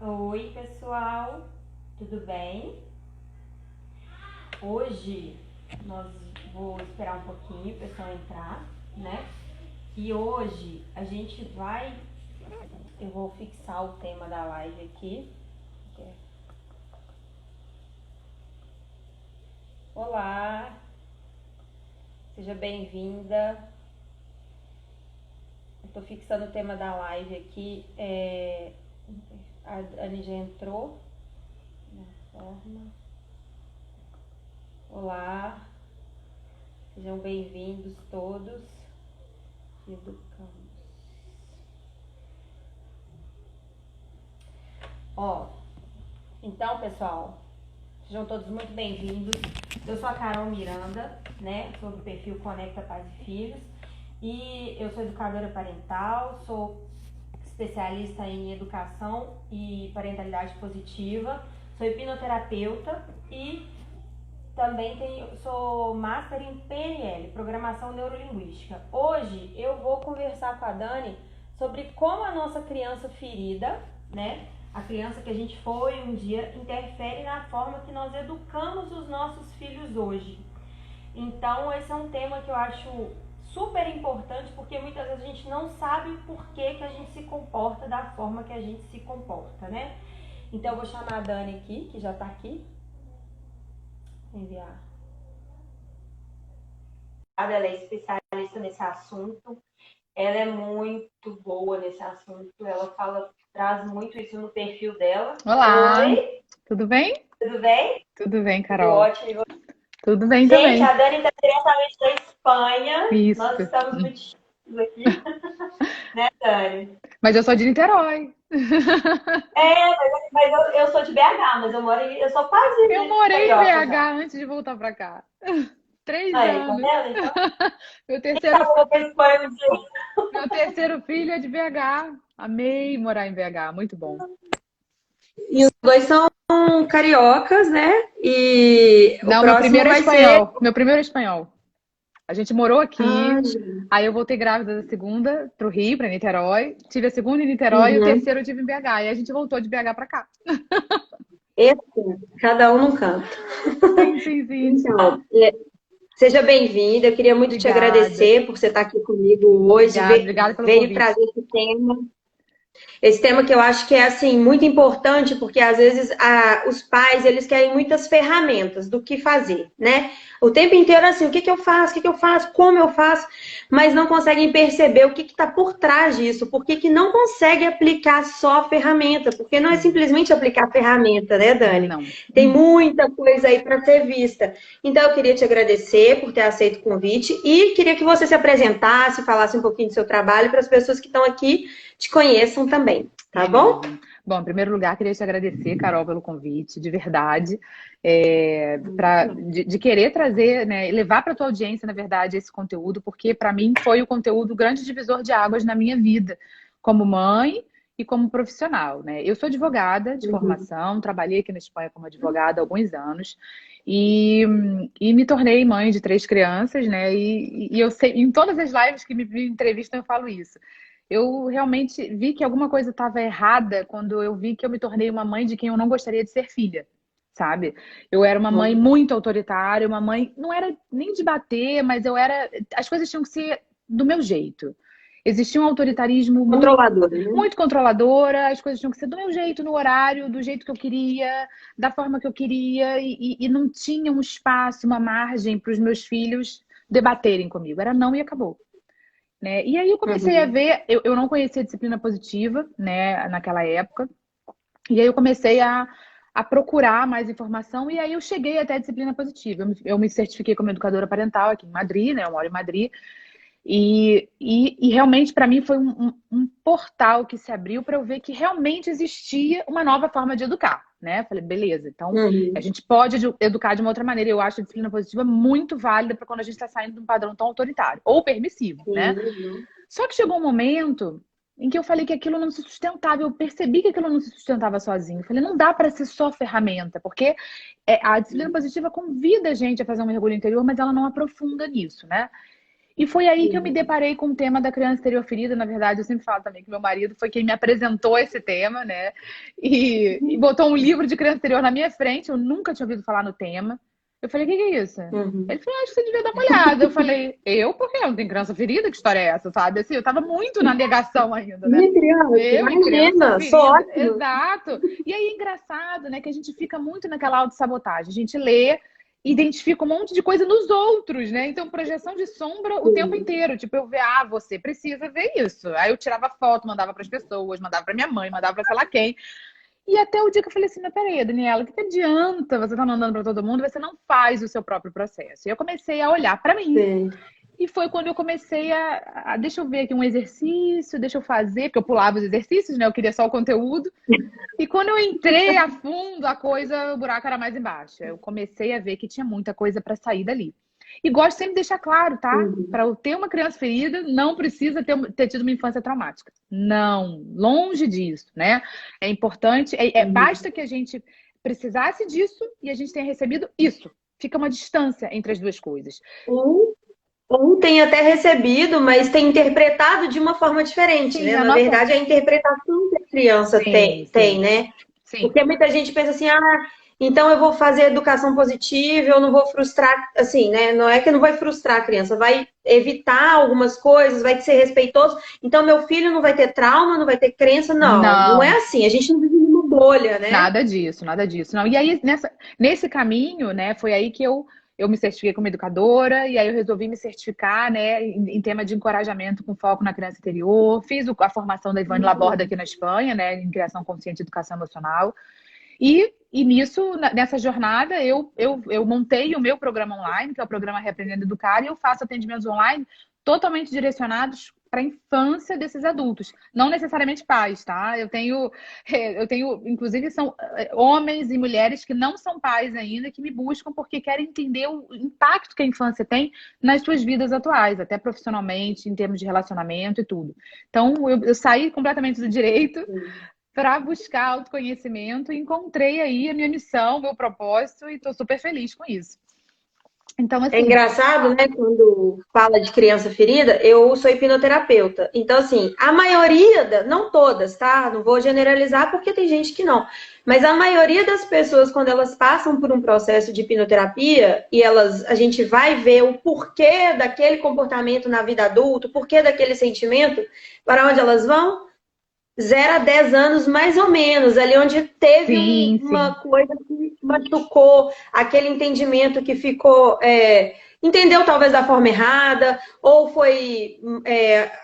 Oi, pessoal, tudo bem? Hoje nós vou esperar um pouquinho o pessoal entrar, né? E hoje a gente vai, eu vou fixar o tema da live aqui. Olá, seja bem-vinda. Eu tô fixando o tema da live aqui. A Dani já entrou. Olá, sejam bem-vindos todos. Educamos. Então, pessoal, sejam todos muito bem-vindos. Eu sou a Carol Miranda, né? Sou do perfil Conecta Pais e Filhos. E eu sou educadora parental, sou especialista em educação e parentalidade positiva, sou hipnoterapeuta e também sou Master em PNL, Programação Neurolinguística. Hoje eu vou conversar com a Dani sobre como a nossa criança ferida, né? A criança que a gente foi um dia, interfere na forma que nós educamos os nossos filhos hoje. Então esse é um tema que eu acho super importante, porque muitas vezes a gente não sabe por que a gente se comporta da forma que a gente se comporta, né? Então eu vou chamar a Dani aqui, que já tá aqui. Enviar. Ela é especialista nesse assunto. Ela é muito boa nesse assunto. Ela traz muito isso no perfil dela. Olá, Oi, tudo bem? tudo bem? Tudo bem, Tudo Carol? ótimo. Tudo bem Gente, também. a Dani está diretamente da Espanha. Nós Isso. estamos muito chiques aqui, né, Dani? Mas eu sou de Niterói. Eu sou de BH, mas eu sou quase Eu de morei em carioca já. BH antes de voltar pra cá. Três Aí, tá anos. vendo? Então, Meu quem terceiro, sabe eu vou pra Espanha um dia. meu terceiro filho é de BH. Amei morar em BH, muito bom. E os dois são cariocas, né? E o Não, meu próximo primeiro é vai ser. espanhol. Meu primeiro é espanhol. A gente morou Ah, aqui. gente. Aí eu voltei grávida da segunda pro Rio, pra Niterói. Tive a segunda em Niterói e o Uhum. terceiro eu tive em BH. E a gente voltou de BH pra cá. Esse, cada um num canto. Sim, sim, sim. Então, seja bem-vinda. Eu queria muito te Obrigada. agradecer por você estar aqui comigo hoje. Obrigada pelo Veio convite. trazer esse tema. Esse tema que eu acho que é assim muito importante, porque às vezes os pais eles querem muitas ferramentas do que fazer, né? O tempo inteiro assim, o que que eu faço, o que que eu faço, como eu faço, mas não conseguem perceber o que está por trás disso, por que que não consegue aplicar só a ferramenta, porque não é Sim. simplesmente aplicar a ferramenta, né, Dani? Não. Tem muita coisa aí para ser vista. Então eu queria te agradecer por ter aceito o convite e queria que você se apresentasse, falasse um pouquinho do seu trabalho para as pessoas que estão aqui te conheçam também, tá bom? Beleza. Bom, em primeiro lugar, queria te agradecer, Carol, pelo convite, de verdade, de querer trazer, né, levar para a tua audiência, na verdade, esse conteúdo, porque para mim foi o conteúdo grande divisor de águas na minha vida, como mãe e como profissional, né? Eu sou advogada de Uhum. formação, trabalhei aqui na Espanha como advogada há alguns anos e, e me tornei mãe de três crianças, né? E eu sei, em todas as lives que me entrevistam, eu falo isso. Eu realmente vi que alguma coisa estava errada quando eu vi que eu me tornei uma mãe de quem eu não gostaria de ser filha, sabe? Eu era uma mãe muito autoritária, uma mãe, não era nem de bater, mas eu era, as coisas tinham que ser do meu jeito. Existia um autoritarismo muito, Controladora, né? muito controladora, as coisas tinham que ser do meu jeito, no horário, do jeito que eu queria, da forma que eu queria, e não tinha um espaço, uma margem para os meus filhos debaterem comigo. Era não e acabou. Né? E aí eu comecei a Uhum. ver, eu não conhecia a disciplina positiva, né, naquela época, e aí eu comecei a procurar mais informação, e aí eu cheguei até a disciplina positiva. Eu me certifiquei como educadora parental aqui em Madrid, né, eu moro em Madrid, e realmente para mim foi um portal que se abriu para eu ver que realmente existia uma nova forma de educar, né? Falei, beleza, então a Uhum. gente pode educar de uma outra maneira. Eu acho a disciplina positiva muito válida para quando a gente está saindo de um padrão tão autoritário ou permissivo, né? Sim. Só que chegou um momento em que eu falei que aquilo não se sustentava. Eu percebi que aquilo não se sustentava sozinho. Eu falei, não dá para ser só ferramenta, porque a disciplina positiva convida a gente a fazer um mergulho interior, mas ela não aprofunda nisso, né? E foi aí que eu me Sim. deparei com o tema da criança interior ferida. Na verdade, eu sempre falo também que meu marido foi quem me apresentou esse tema, né? E botou um livro de criança interior na minha frente. Eu nunca tinha ouvido falar no tema. Eu falei, o que que é isso? Uhum. Ele falou, acho que você devia dar uma olhada. Eu falei, eu? Por quê? Eu não tenho criança ferida? Que história é essa, sabe? Assim, eu tava muito na negação ainda, né? Minha criança, Eu e criança imagina, sou ferida. ótima. Exato. E aí é engraçado, né? Que a gente fica muito naquela autossabotagem. A gente lê, identifica um monte de coisa nos outros, né? Então, projeção de sombra o tempo Sim. inteiro. Tipo, eu ver, ah, você precisa ver isso. Aí eu tirava foto, mandava para as pessoas, mandava para minha mãe, mandava para sei lá quem. E até o dia que eu falei assim, mas peraí, Daniela, o que adianta você tá mandando para todo mundo e você não faz o seu próprio processo? E eu comecei a olhar para mim. Sim. E foi quando eu comecei deixa eu ver aqui um exercício, deixa eu fazer, porque eu pulava os exercícios, né? Eu queria só o conteúdo. E quando eu entrei a fundo, a coisa, o buraco era mais embaixo. Eu comecei a ver que tinha muita coisa para sair dali. E gosto sempre de deixar claro, tá? Uhum. Para eu ter uma criança ferida, não precisa ter tido uma infância traumática. Não, longe disso, né? É importante, Uhum. basta que a gente precisasse disso e a gente tenha recebido isso. Fica uma distância entre as duas coisas. Um, um tem até recebido, mas tem interpretado de uma forma diferente, Sim, né? a Na nossa. verdade, é a interpretação que a criança Sim, tem, sim, né? sim. Porque muita gente pensa assim, ah, então eu vou fazer educação positiva, eu não vou frustrar, assim, né? Não é que não vai frustrar a criança, vai evitar algumas coisas, vai ser respeitoso. Então, meu filho não vai ter trauma, não vai ter crença. Não, não é Não, assim. A gente não vive numa bolha, né? nada disso, nada disso. Não. E aí, nesse caminho, né, foi aí que eu me certifiquei como educadora, e aí eu resolvi me certificar, né, em tema de encorajamento com foco na criança interior. Fiz a formação da Ivane Laborda aqui na Espanha, né, em criação consciente e educação emocional. E nisso, nessa jornada, eu montei o meu programa online, que é o programa Reaprendendo a Educar, e eu faço atendimentos online totalmente direcionados para a infância desses adultos, não necessariamente pais, tá? Inclusive, são homens e mulheres que não são pais ainda, que me buscam porque querem entender o impacto que a infância tem nas suas vidas atuais, até profissionalmente, em termos de relacionamento e tudo. Então, eu saí completamente do direito para buscar autoconhecimento e encontrei aí a minha missão, meu propósito e estou super feliz com isso. Então, É assim, engraçado, né, quando fala de criança ferida, eu sou hipnoterapeuta. Então, assim, a maioria, não todas, tá? Não vou generalizar porque tem gente que não. Mas a maioria das pessoas, quando elas passam por um processo de hipnoterapia e a gente vai ver o porquê daquele comportamento na vida adulta, o porquê daquele sentimento, para onde elas vão? 0 a 10 anos, mais ou menos, ali onde teve sim, uma sim, coisa que machucou, aquele entendimento que ficou. Entendeu talvez da forma errada, ou foi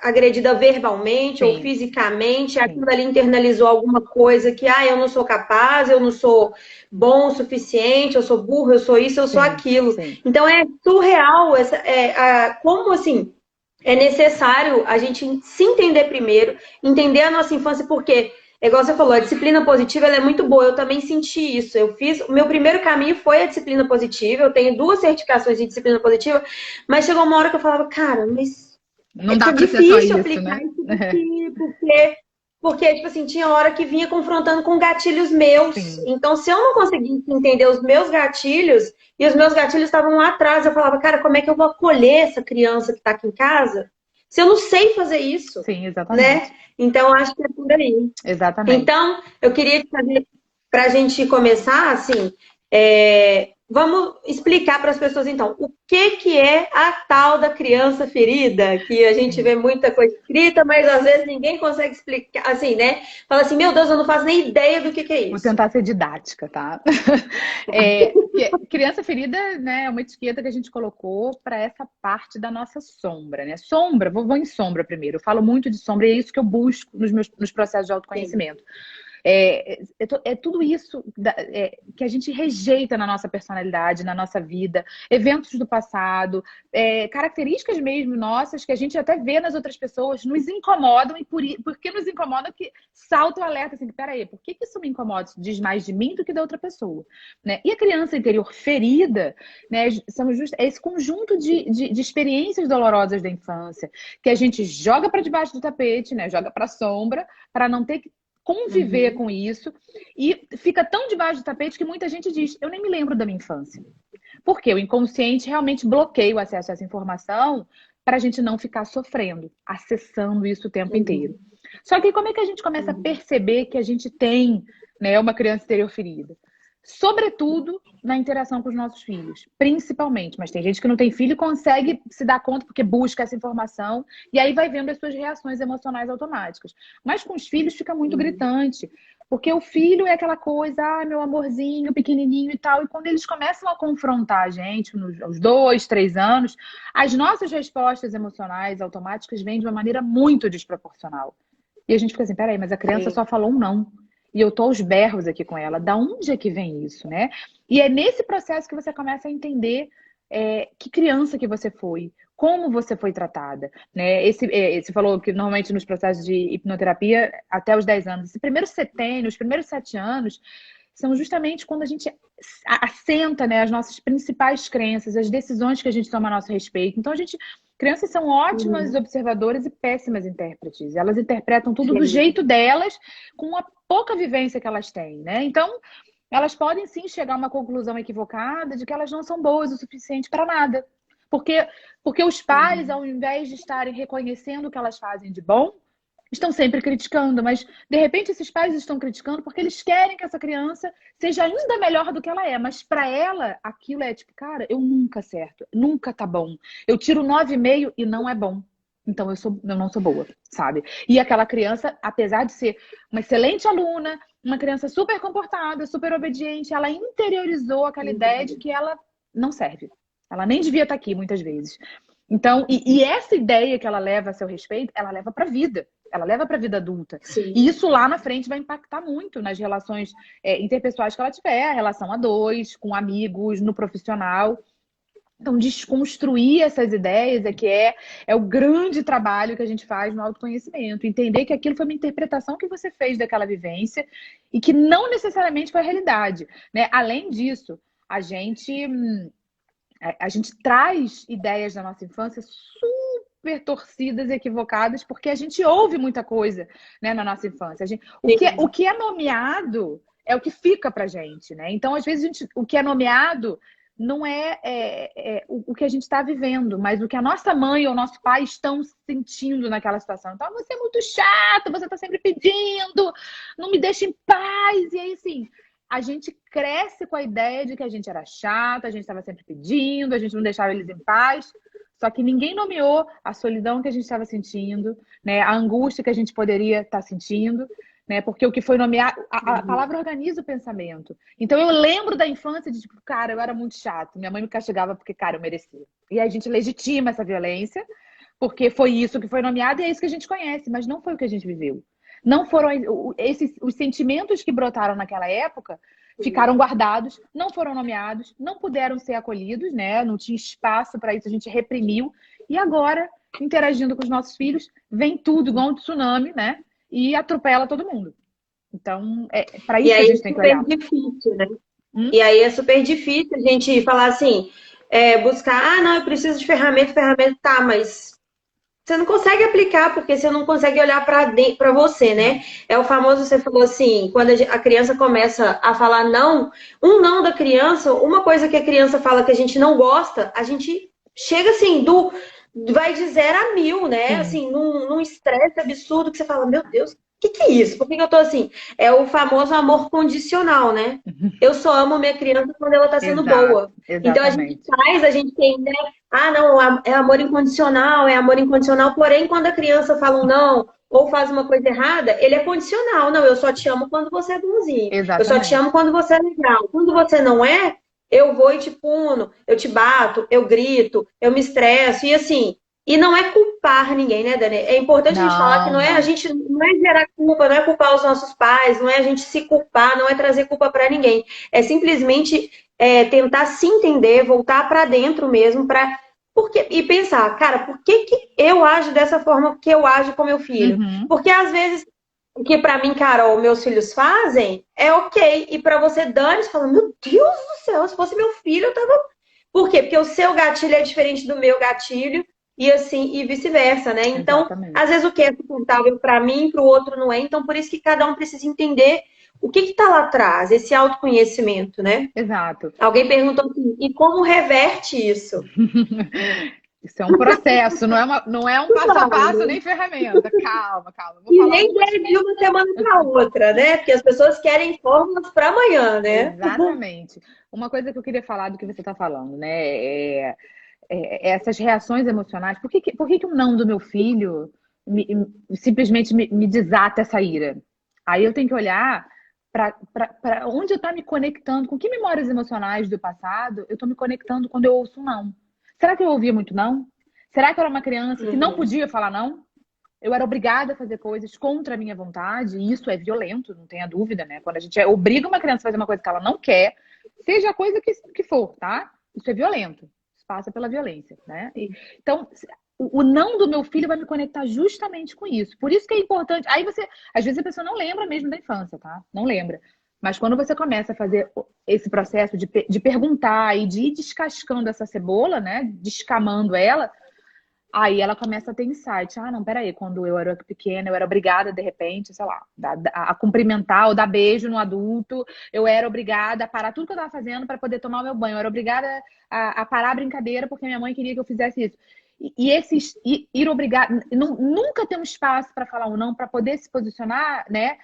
agredida verbalmente ou sim, fisicamente, aquilo sim, ali internalizou alguma coisa que, eu não sou capaz, eu não sou bom o suficiente, eu sou burro, eu sou isso, eu sou sim, aquilo. sim. Então é surreal como assim é necessário a gente se entender primeiro, entender a nossa infância, porque, igual você falou, a disciplina positiva ela é muito boa. Eu também senti isso. O meu primeiro caminho foi a disciplina positiva. Eu tenho 2 certificações de disciplina positiva, mas chegou uma hora que eu falava, cara, mas Não é dá para ser só difícil isso, aplicar né? isso aqui, porque, tipo assim, tinha hora que vinha confrontando com gatilhos meus. Sim, Então, se eu não conseguisse entender os meus gatilhos, e os meus gatilhos estavam lá atrás, eu falava, cara, como é que eu vou acolher essa criança que tá aqui em casa se eu não sei fazer isso, sim, né? exatamente. Então, acho que é por aí. Exatamente. Então, eu queria te fazer, para a gente começar, assim, vamos explicar para as pessoas, então, o que é a tal da criança ferida, que a gente Sim. vê muita coisa escrita, mas às vezes ninguém consegue explicar, assim, né? Fala assim, meu Deus, eu não faço nem ideia do que é Vou isso. tentar ser didática, tá? Criança ferida, né, é uma etiqueta que a gente colocou para essa parte da nossa sombra, né? Sombra, vou em sombra primeiro. Eu falo muito de sombra e é isso que eu busco nos processos de Sim. autoconhecimento. Tudo isso que a gente rejeita na nossa personalidade, na nossa vida, eventos do passado, características mesmo nossas que a gente até vê nas outras pessoas, nos incomodam e por que nos incomodam que salta o alerta assim, peraí, por que isso me incomoda? Isso diz mais de mim do que da outra pessoa, né? E a criança interior ferida, né, é esse conjunto de experiências dolorosas da infância que a gente joga para debaixo do tapete, né, joga para a sombra, para não ter que conviver Uhum. com isso e fica tão debaixo do tapete que muita gente diz: eu nem me lembro da minha infância. Porque o inconsciente realmente bloqueia o acesso a essa informação para a gente não ficar sofrendo, acessando isso o tempo inteiro. Só que como é que a gente começa a perceber que a gente tem, né, uma criança interior ferida? Sobretudo na interação com os nossos filhos, principalmente. Mas tem gente que não tem filho e consegue se dar conta porque busca essa informação e aí vai vendo as suas reações emocionais automáticas. Mas com os filhos fica muito gritante, porque o filho é aquela coisa, meu amorzinho, pequenininho e tal. E quando eles começam a confrontar a gente, aos 2, 3 anos, as nossas respostas emocionais automáticas vêm de uma maneira muito desproporcional. E a gente fica assim, peraí, mas a criança só falou um não. E eu tô aos berros aqui com ela. Da onde é que vem isso, né? E é nesse processo que você começa a entender que criança que você foi, como você foi tratada, né? Você falou que normalmente nos processos de hipnoterapia, até os 10 anos, esse primeiro setênio, os primeiros 7 anos, são justamente quando a gente assenta, né, as nossas principais crenças, as decisões que a gente toma a nosso respeito. Então, crianças são ótimas observadoras e péssimas intérpretes. Elas interpretam tudo do jeito delas, com a pouca vivência que elas têm, né? Então, elas podem sim chegar a uma conclusão equivocada de que elas não são boas o suficiente para nada. Porque os pais, ao invés de estarem reconhecendo o que elas fazem de bom, estão sempre criticando, mas de repente esses pais estão criticando porque eles querem que essa criança seja ainda melhor do que ela é, mas para ela aquilo é tipo, cara, eu nunca acerto, nunca tá bom. Eu tiro 9,5 e não é bom. Então eu não sou boa, sabe? E aquela criança, apesar de ser uma excelente aluna, uma criança super comportada, super obediente, ela interiorizou aquela ideia de que ela não serve. Ela nem devia estar aqui muitas vezes. Então, e essa ideia que ela leva a seu respeito, ela leva para a vida. Ela leva para a vida adulta. Sim. E isso lá na frente vai impactar muito nas relações interpessoais que ela tiver, a relação a dois, com amigos, no profissional. Então, desconstruir essas ideias é o grande trabalho que a gente faz no autoconhecimento. Entender que aquilo foi uma interpretação que você fez daquela vivência e que não necessariamente foi a realidade, né? Além disso, a gente traz ideias da nossa infância super torcidas e equivocadas, porque a gente ouve muita coisa, né, na nossa infância. O que é nomeado é o que fica pra gente, né? Então, às vezes, o que é nomeado não o que a gente está vivendo, mas o que a nossa mãe ou nosso pai estão sentindo naquela situação. Então, você é muito chato, você está sempre pedindo, não me deixa em paz. E aí, assim, a gente cresce com a ideia de que a gente era chata, a gente estava sempre pedindo, a gente não deixava eles em paz. Só que ninguém nomeou a solidão que a gente estava sentindo, né? A angústia que a gente poderia estar sentindo, né? Porque o que foi nomeado... A palavra organiza o pensamento. Então, eu lembro da infância de, tipo, cara, eu era muito chato. Minha mãe me castigava porque, cara, eu merecia. E aí a gente legitima essa violência, porque foi isso que foi nomeado e é isso que a gente conhece, mas não foi o que a gente viveu. Não foram os sentimentos que brotaram naquela época, ficaram guardados, não foram nomeados, não puderam ser acolhidos, né? Não tinha espaço para isso, a gente reprimiu. E agora, interagindo com os nossos filhos, vem tudo igual um tsunami, né? E atropela todo mundo. Então, para isso que a gente tem que olhar. E aí é super difícil, né? E aí é super difícil a gente falar assim, buscar, não, eu preciso de ferramenta, tá, mas você não consegue aplicar porque você não consegue olhar para você, né? É o famoso, você falou assim, quando a criança começa a falar não, um não da criança, uma coisa que a criança fala que a gente não gosta, a gente chega assim, vai de 0 a 1000, né? Assim, num estresse absurdo que você fala, meu Deus, o que é isso? Por que eu tô assim? É o famoso amor condicional, né? Eu só amo minha criança quando ela tá sendo boa. Exatamente. Então a gente tem, né? Não, é amor incondicional, porém, quando a criança fala um não ou faz uma coisa errada, ele é condicional. Não, eu só te amo quando você é bonzinho. Exatamente. Eu só te amo quando você é legal. Quando você não é, eu vou e te puno, eu te bato, eu grito, eu me estresso, e assim, e não é culpar ninguém, né, Dani? É importante a gente falar que a gente não é gerar culpa, não é culpar os nossos pais, não é a gente se culpar, não é trazer culpa para ninguém. É simplesmente tentar se entender, voltar para dentro mesmo, e pensar, cara, por que eu ajo dessa forma que eu ajo com meu filho? Porque às vezes o que pra mim, Carol, meus filhos fazem é ok. E pra você, Dani, você fala, meu Deus do céu, se fosse meu filho, eu tava... Por quê? Porque o seu gatilho é diferente do meu gatilho e assim, e vice-versa, né? Então, às vezes o que é suportável pra mim, pro outro não é. Então, por isso que cada um precisa entender o que tá lá atrás, esse autoconhecimento, né? Exato. Alguém perguntou assim, e como reverte isso? Isso é um processo, não é um passo a passo nem ferramenta. Calma, calma. Vou E falar nem é de uma semana para outra, né? Porque as pessoas querem fórmulas para amanhã, né? Exatamente. Uma coisa que eu queria falar do que você está falando, né? Essas reações emocionais. Por que um não do meu filho simplesmente me desata essa ira? Aí eu tenho que olhar para onde eu estou me conectando, com que memórias emocionais do passado eu estou me conectando quando eu ouço um não. Será que eu ouvia muito não? Será que eu era uma criança que não podia falar não? Eu era obrigada a fazer coisas contra a minha vontade, e isso é violento, não tenha dúvida, né? Quando a gente obriga uma criança a fazer uma coisa que ela não quer, seja a coisa que for, tá? Isso é violento. Isso passa pela violência, né? Então, o não do meu filho vai me conectar justamente com isso. Por isso que é importante. Aí às vezes a pessoa não lembra mesmo da infância, tá? Não lembra. Mas quando você começa a fazer esse processo de perguntar e de ir descascando essa cebola, né? Descamando ela, aí ela começa a ter insight. Ah, não, peraí, quando eu era pequena, eu era obrigada, de repente, sei lá, a cumprimentar ou dar beijo no adulto. Eu era obrigada a parar tudo que eu estava fazendo para poder tomar o meu banho. Eu era obrigada a parar a brincadeira porque minha mãe queria que eu fizesse isso. Ir obrigar, nunca ter um espaço para falar um não, para poder se posicionar, né?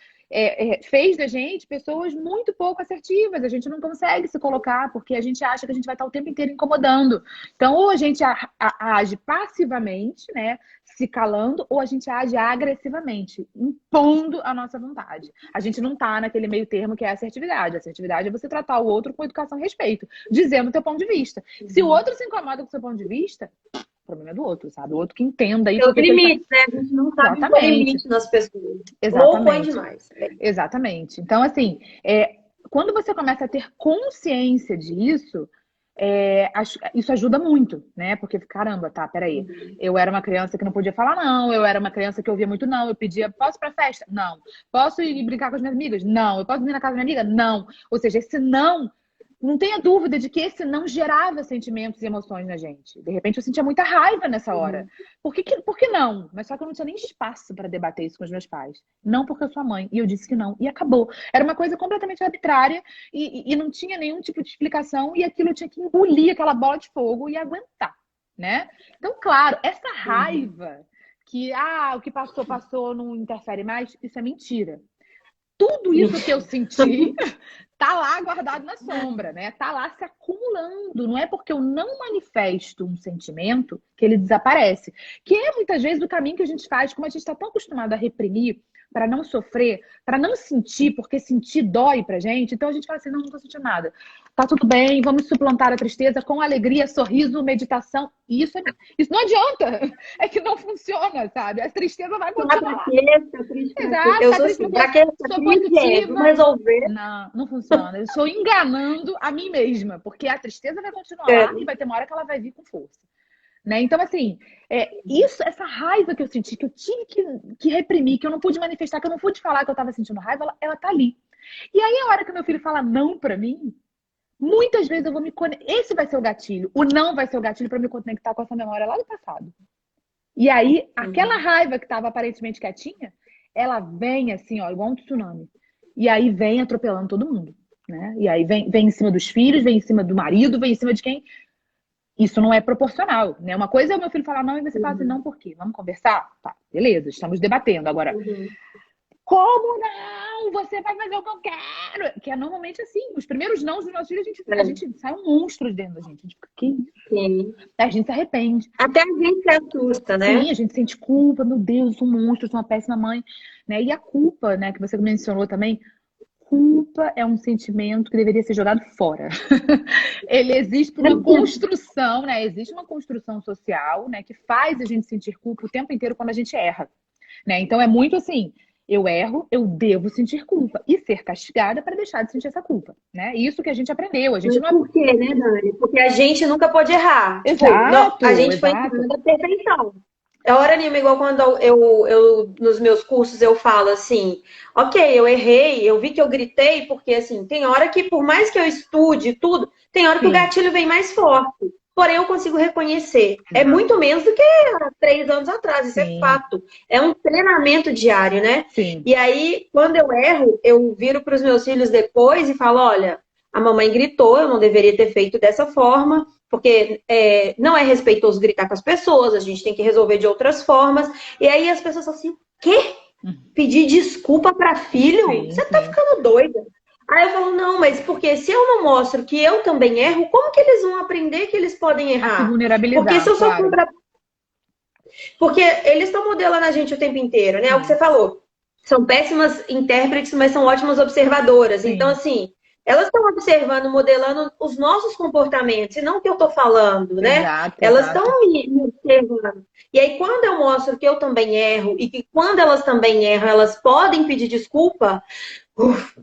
Fez da gente pessoas muito pouco assertivas. A gente não consegue se colocar porque a gente acha que a gente vai estar o tempo inteiro incomodando. Então, ou a gente age passivamente, né, se calando, ou a gente age agressivamente, impondo a nossa vontade. A gente não tá naquele meio termo que é a assertividade. A assertividade é você tratar o outro com educação e respeito, dizendo o teu ponto de vista. Se o outro se incomoda com o seu ponto de vista, o problema é do outro, sabe? O outro que entenda aí. Tem limite, né? A gente não sabe pôr limite nas pessoas. Exatamente. Ou põe demais. Exatamente. Então, assim, quando você começa a ter consciência disso, isso ajuda muito, né? Porque, caramba, tá, peraí. Eu era uma criança que não podia falar não, eu era uma criança que ouvia muito não, eu pedia, posso ir pra festa? Não. Posso ir brincar com as minhas amigas? Não. Eu posso ir na casa da minha amiga? Não. Ou seja, esse não tenha dúvida de que esse não gerava sentimentos e emoções na gente. De repente eu sentia muita raiva nessa hora. Por que não? Mas só que eu não tinha nem espaço para debater isso com os meus pais. Não porque eu sou a mãe. E eu disse que não. E acabou. Era uma coisa completamente arbitrária e não tinha nenhum tipo de explicação. E aquilo eu tinha que engolir aquela bola de fogo e aguentar, né? Então, claro, essa raiva que o que passou, não interfere mais, isso é mentira. Tudo isso que eu senti tá lá guardado na sombra, né? Tá lá se acumulando. Não é porque eu não manifesto um sentimento que ele desaparece. Que é muitas vezes o caminho que a gente faz, como a gente está tão acostumado a reprimir para não sofrer, para não sentir, porque sentir dói pra gente. Então a gente fala assim, não tô sentindo nada. Tá tudo bem, vamos suplantar a tristeza com alegria, sorriso, meditação. E isso não adianta. É que não funciona, sabe? A tristeza vai continuar. Exato, eu sou assim, pra que sou positiva. Vamos resolver. Não funciona. Eu estou enganando a mim mesma, porque a tristeza vai continuar e vai ter uma hora que ela vai vir com força. Né? Então, assim, essa raiva que eu senti, que eu tive que reprimir, que eu não pude manifestar, que eu não pude falar que eu estava sentindo raiva, ela tá ali. E aí, a hora que meu filho fala não pra mim, muitas vezes eu vou me conectar. Esse vai ser o gatilho. O não vai ser o gatilho para me conectar com essa memória lá do passado. E aí, aquela raiva que estava aparentemente quietinha, ela vem assim, ó, igual um tsunami. E aí vem atropelando todo mundo, né? E aí vem em cima dos filhos, vem em cima do marido, vem em cima de quem... Isso não é proporcional, né? Uma coisa é o meu filho falar não e você fala assim, não, por quê? Vamos conversar? Tá, beleza, estamos debatendo. Agora, como não? Você vai fazer o que eu quero? Que é normalmente assim. Os primeiros não dos nossos filhos, a gente sai um monstro dentro da gente. A gente fica, que isso? A gente se arrepende. Até a gente se assusta, né? Sim, a gente sente culpa. Meu Deus, eu sou um monstro, eu sou uma péssima mãe. Né? E a culpa, né, que você mencionou também, culpa é um sentimento que deveria ser jogado fora. Ele existe por uma construção, né? Existe uma construção social, né, que faz a gente sentir culpa o tempo inteiro quando a gente erra. Né? Então é muito assim, eu erro, eu devo sentir culpa e ser castigada para deixar de sentir essa culpa. Né? Isso que a gente aprendeu. A gente não... Por quê, né, Dani? Porque a gente nunca pode errar. Exato, a gente foi ensinando a perfeição. É hora nenhuma, igual quando eu nos meus cursos eu falo assim, ok, eu errei, eu vi que eu gritei, porque assim, tem hora que por mais que eu estude tudo, tem hora que o gatilho vem mais forte. Porém, eu consigo reconhecer. É muito menos do que há 3 anos atrás, isso é fato. É um treinamento diário, né? Sim. E aí, quando eu erro, eu viro para os meus filhos depois e falo, olha, a mamãe gritou, eu não deveria ter feito dessa forma, porque não é respeitoso gritar com as pessoas, a gente tem que resolver de outras formas. E aí as pessoas falam assim, quê? Pedir desculpa para filho? Sim, Você tá sim. ficando doida. Aí eu falo, não, mas porque se eu não mostro que eu também erro, como que eles vão aprender que eles podem A se errar? Porque se vulnerabilizar, eu sou claro. contra... Porque eles estão modelando a gente o tempo inteiro, né? É o que Sim, você falou. São péssimas intérpretes, mas são ótimas observadoras. Então, sim, assim, elas estão observando, modelando os nossos comportamentos, e não o que eu estou falando, né? exato, Elas estão exato. me observando. E aí, quando eu mostro que eu também erro, e que quando elas também erram, elas podem pedir desculpa,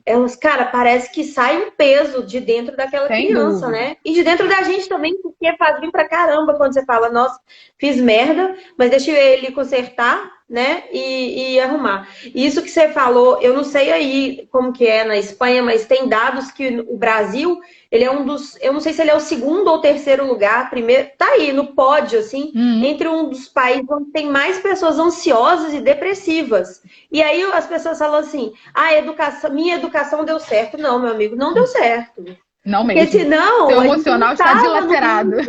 elas, cara, parece que sai um peso de dentro daquela Sem criança, dúvida. né? E de dentro da gente também, porque faz bem pra caramba quando você fala, nossa, fiz merda, mas deixa ele consertar, né? E arrumar. Isso que você falou, eu não sei aí como que é na Espanha, mas tem dados que o Brasil, ele é um dos, eu não sei se ele é o segundo ou terceiro lugar, primeiro, tá aí no pódio, assim, Uhum. entre um dos países onde tem mais pessoas ansiosas e depressivas. E aí as pessoas falam assim, minha educação deu certo. Não, meu amigo, não deu certo. Não Porque mesmo. Seu senão a gente não emocional está estava no dilacerado. mundo.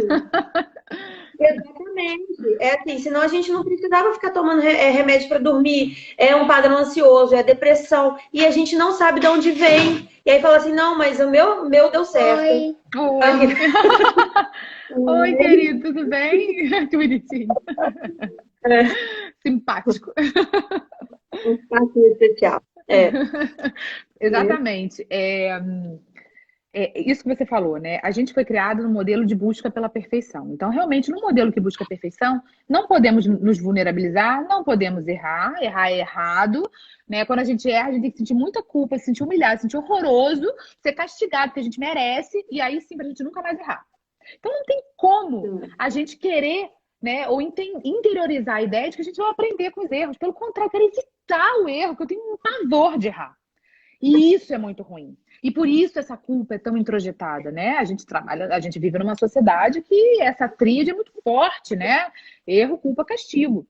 Exatamente. É assim, senão a gente não precisava ficar tomando remédio para dormir. É um padrão ansioso, é depressão. E a gente não sabe de onde vem. E aí fala assim, não, mas o meu deu certo. Oi. Oi. Oi, querido, tudo bem? Que bonitinho. Simpático. Um espaço especial. Exatamente. Isso que você falou, né? A gente foi criado no modelo de busca pela perfeição. Então, realmente, no modelo que busca a perfeição, não podemos nos vulnerabilizar, não podemos errar, errar é errado, né? Quando a gente erra, a gente tem que sentir muita culpa, se sentir humilhado, se sentir horroroso, ser castigado, que a gente merece, e aí sim, pra gente nunca mais errar. Então, não tem como a gente querer, né, ou interiorizar a ideia de que a gente vai aprender com os erros. Pelo contrário, eu quero evitar o erro, que eu tenho um pavor de errar. E isso é muito ruim. E por isso essa culpa é tão introjetada, né? A gente trabalha, a gente vive numa sociedade que essa tríade é muito forte, né? Erro, culpa, castigo.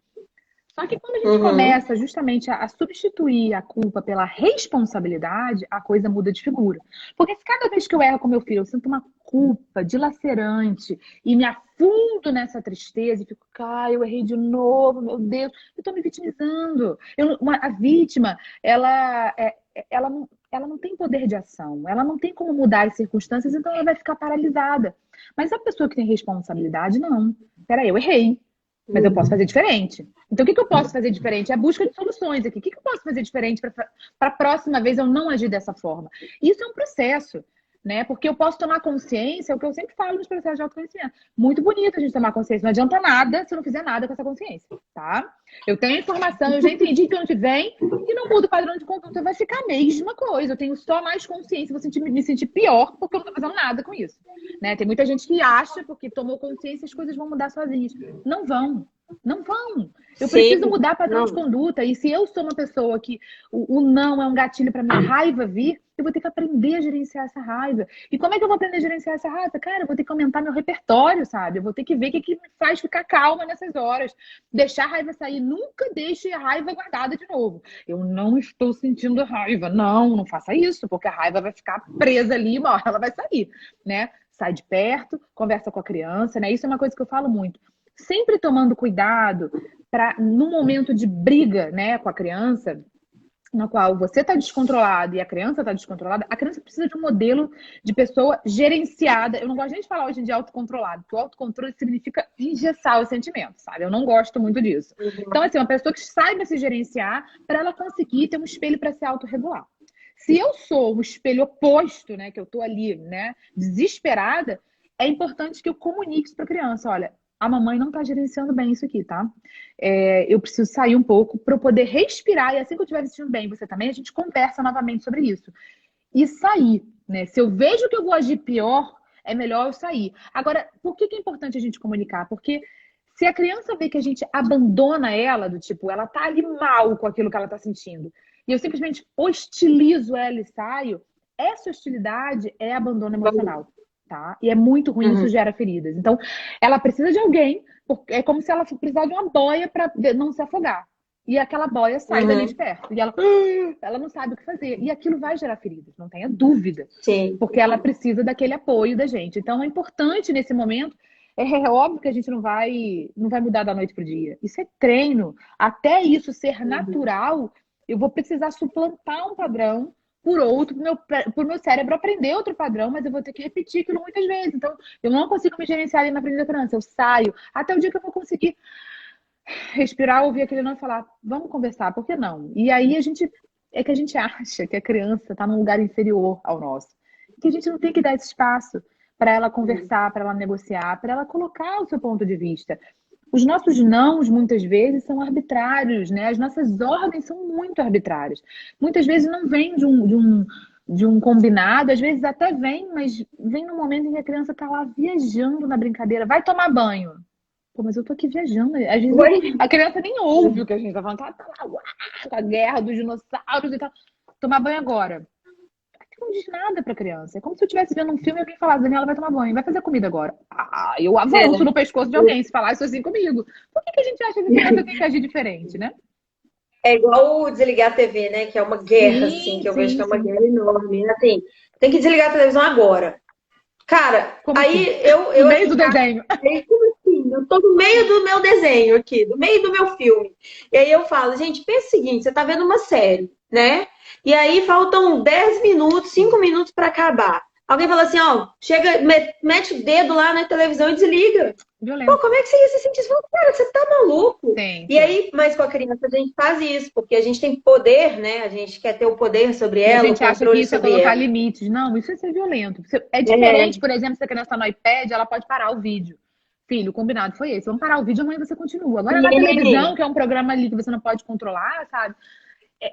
Só que quando a gente começa justamente a substituir a culpa pela responsabilidade, a coisa muda de figura. Porque se cada vez que eu erro com meu filho, eu sinto uma culpa dilacerante e me afundo nessa tristeza e fico, eu errei de novo, meu Deus, eu tô me vitimizando. A vítima, ela não tem poder de ação, ela não tem como mudar as circunstâncias, então ela vai ficar paralisada. Mas a pessoa que tem responsabilidade, não. Peraí, eu errei. Mas eu posso fazer diferente. Então, o que eu posso fazer diferente? É a busca de soluções aqui. O que eu posso fazer diferente para a próxima vez eu não agir dessa forma? Isso é um processo, né? Porque eu posso tomar consciência, é o que eu sempre falo nos processos de autoconhecimento. Muito bonito a gente tomar consciência. Não adianta nada se eu não fizer nada com essa consciência, tá? Eu tenho informação, eu já entendi que ano que vem e não muda o padrão de conduta, vai ficar a mesma coisa. Eu tenho só mais consciência, vou me sentir pior porque eu não tô fazendo nada com isso, né? Tem muita gente que acha, porque tomou consciência, as coisas vão mudar sozinhas. Não vão. Não vão. Eu preciso mudar padrão de conduta. E se eu sou uma pessoa que o não é um gatilho para minha raiva vir, eu vou ter que aprender a gerenciar essa raiva. E como é que eu vou aprender a gerenciar essa raiva? Cara, eu vou ter que aumentar meu repertório, sabe? Eu vou ter que ver o que me faz ficar calma nessas horas. Deixar a raiva sair. Nunca deixe a raiva guardada de novo. Eu não estou sentindo raiva. Não, não faça isso, porque a raiva vai ficar presa ali e uma hora ela vai sair, né? Sai de perto, conversa com a criança, né? Isso é uma coisa que eu falo muito. Sempre tomando cuidado para, no momento de briga, né, com a criança, no qual você está descontrolado e a criança está descontrolada, a criança precisa de um modelo de pessoa gerenciada. Eu não gosto nem de falar hoje em dia autocontrolado, porque o autocontrole significa engessar os sentimentos, sabe? Eu não gosto muito disso. Então, assim, uma pessoa que saiba se gerenciar para ela conseguir ter um espelho para se autorregular. Se eu sou o espelho oposto, né, que eu tô ali, né, desesperada, é importante que eu comunique isso para a criança. Olha, a mamãe não tá gerenciando bem isso aqui, tá? Eu preciso sair um pouco para eu poder respirar e assim que eu estiver me sentindo bem, você também, a gente conversa novamente sobre isso. E sair, né? Se eu vejo que eu vou agir pior, é melhor eu sair. Agora, por que é importante a gente comunicar? Porque se a criança vê que a gente abandona ela, do tipo, ela tá ali mal com aquilo que ela tá sentindo, e eu simplesmente hostilizo ela e saio, essa hostilidade é abandono emocional. Tá? E é muito ruim, isso gera feridas. Então, ela precisa de alguém, é como se ela precisasse de uma boia para não se afogar. E aquela boia sai dali de perto. E ela não sabe o que fazer. E aquilo vai gerar feridas, não tenha dúvida. Sim. Porque ela precisa daquele apoio da gente. Então é importante nesse momento. É óbvio que a gente não vai mudar da noite pro dia. Isso é treino. Até isso ser natural, eu vou precisar suplantar um padrão por outro, pro meu cérebro aprender outro padrão, mas eu vou ter que repetir aquilo muitas vezes. Então, eu não consigo me gerenciar ali na frente da criança. Eu saio até o dia que eu vou conseguir respirar, ouvir aquele não e falar, vamos conversar, por que não? E aí a gente acha que a criança está num lugar inferior ao nosso. Que a gente não tem que dar esse espaço para ela conversar, para ela negociar, para ela colocar o seu ponto de vista. Os nossos nãos, muitas vezes, são arbitrários, né? As nossas ordens são muito arbitrárias. Muitas vezes não vem de um combinado, às vezes até vem, mas vem no momento em que a criança está lá viajando na brincadeira. Vai tomar banho. Pô, mas eu tô aqui viajando. Às vezes a criança nem ouve o que a gente tá falando. Tá lá, com a guerra dos dinossauros e tal. Tomar banho agora. Não diz nada pra criança. É como se eu estivesse vendo um filme e alguém falasse, Daniela vai tomar banho, vai fazer comida agora. Ah, eu avanço no pescoço de alguém se falar isso assim comigo. Por que a gente acha que a criança tem que agir diferente, né? É igual o desligar a TV, né? Que é uma guerra, assim, que eu vejo que é uma guerra enorme. Assim, tem que desligar a televisão agora. Cara, Como aí assim? eu No meio do desenho. Como assim? Eu tô no meio do meu desenho aqui, no meio do meu filme. E aí eu falo, gente, pensa o seguinte, você tá vendo uma série, né? E aí faltam 10 minutos, 5 minutos para acabar. Alguém fala assim, ó, chega, mete o dedo lá na televisão e desliga. Violento. Pô, como é que você ia se sentir? Você fala, cara, você tá maluco? Sim. E aí, mas com a criança a gente faz isso, porque a gente tem poder, né? A gente quer ter o poder sobre ela, a gente o acha que controle isso é sobre colocar ela. limites. Não, isso é ser violento. É diferente, por exemplo, se a criança tá no iPad, ela pode parar o vídeo. Filho, o combinado foi esse. Vamos parar o vídeo, amanhã você continua. Agora na televisão, que é um programa ali que você não pode controlar, sabe?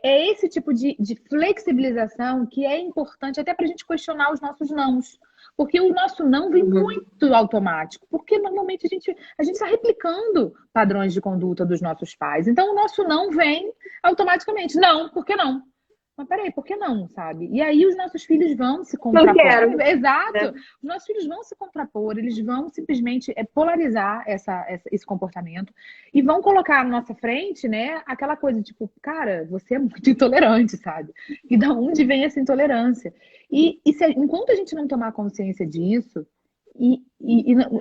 É esse tipo de flexibilização que é importante até pra gente questionar os nossos nãos. Porque o nosso não vem muito automático. Porque normalmente a gente está replicando padrões de conduta dos nossos pais. Então o nosso não vem automaticamente. Não, por que não? Mas peraí, por que não, sabe? E aí os nossos filhos vão se contrapor. Não quero. Exato. Os nossos filhos vão se contrapor, eles vão simplesmente polarizar esse comportamento e vão colocar na nossa frente, né, aquela coisa tipo, cara, você é muito intolerante, sabe? E da onde vem essa intolerância? Enquanto a gente não tomar consciência disso e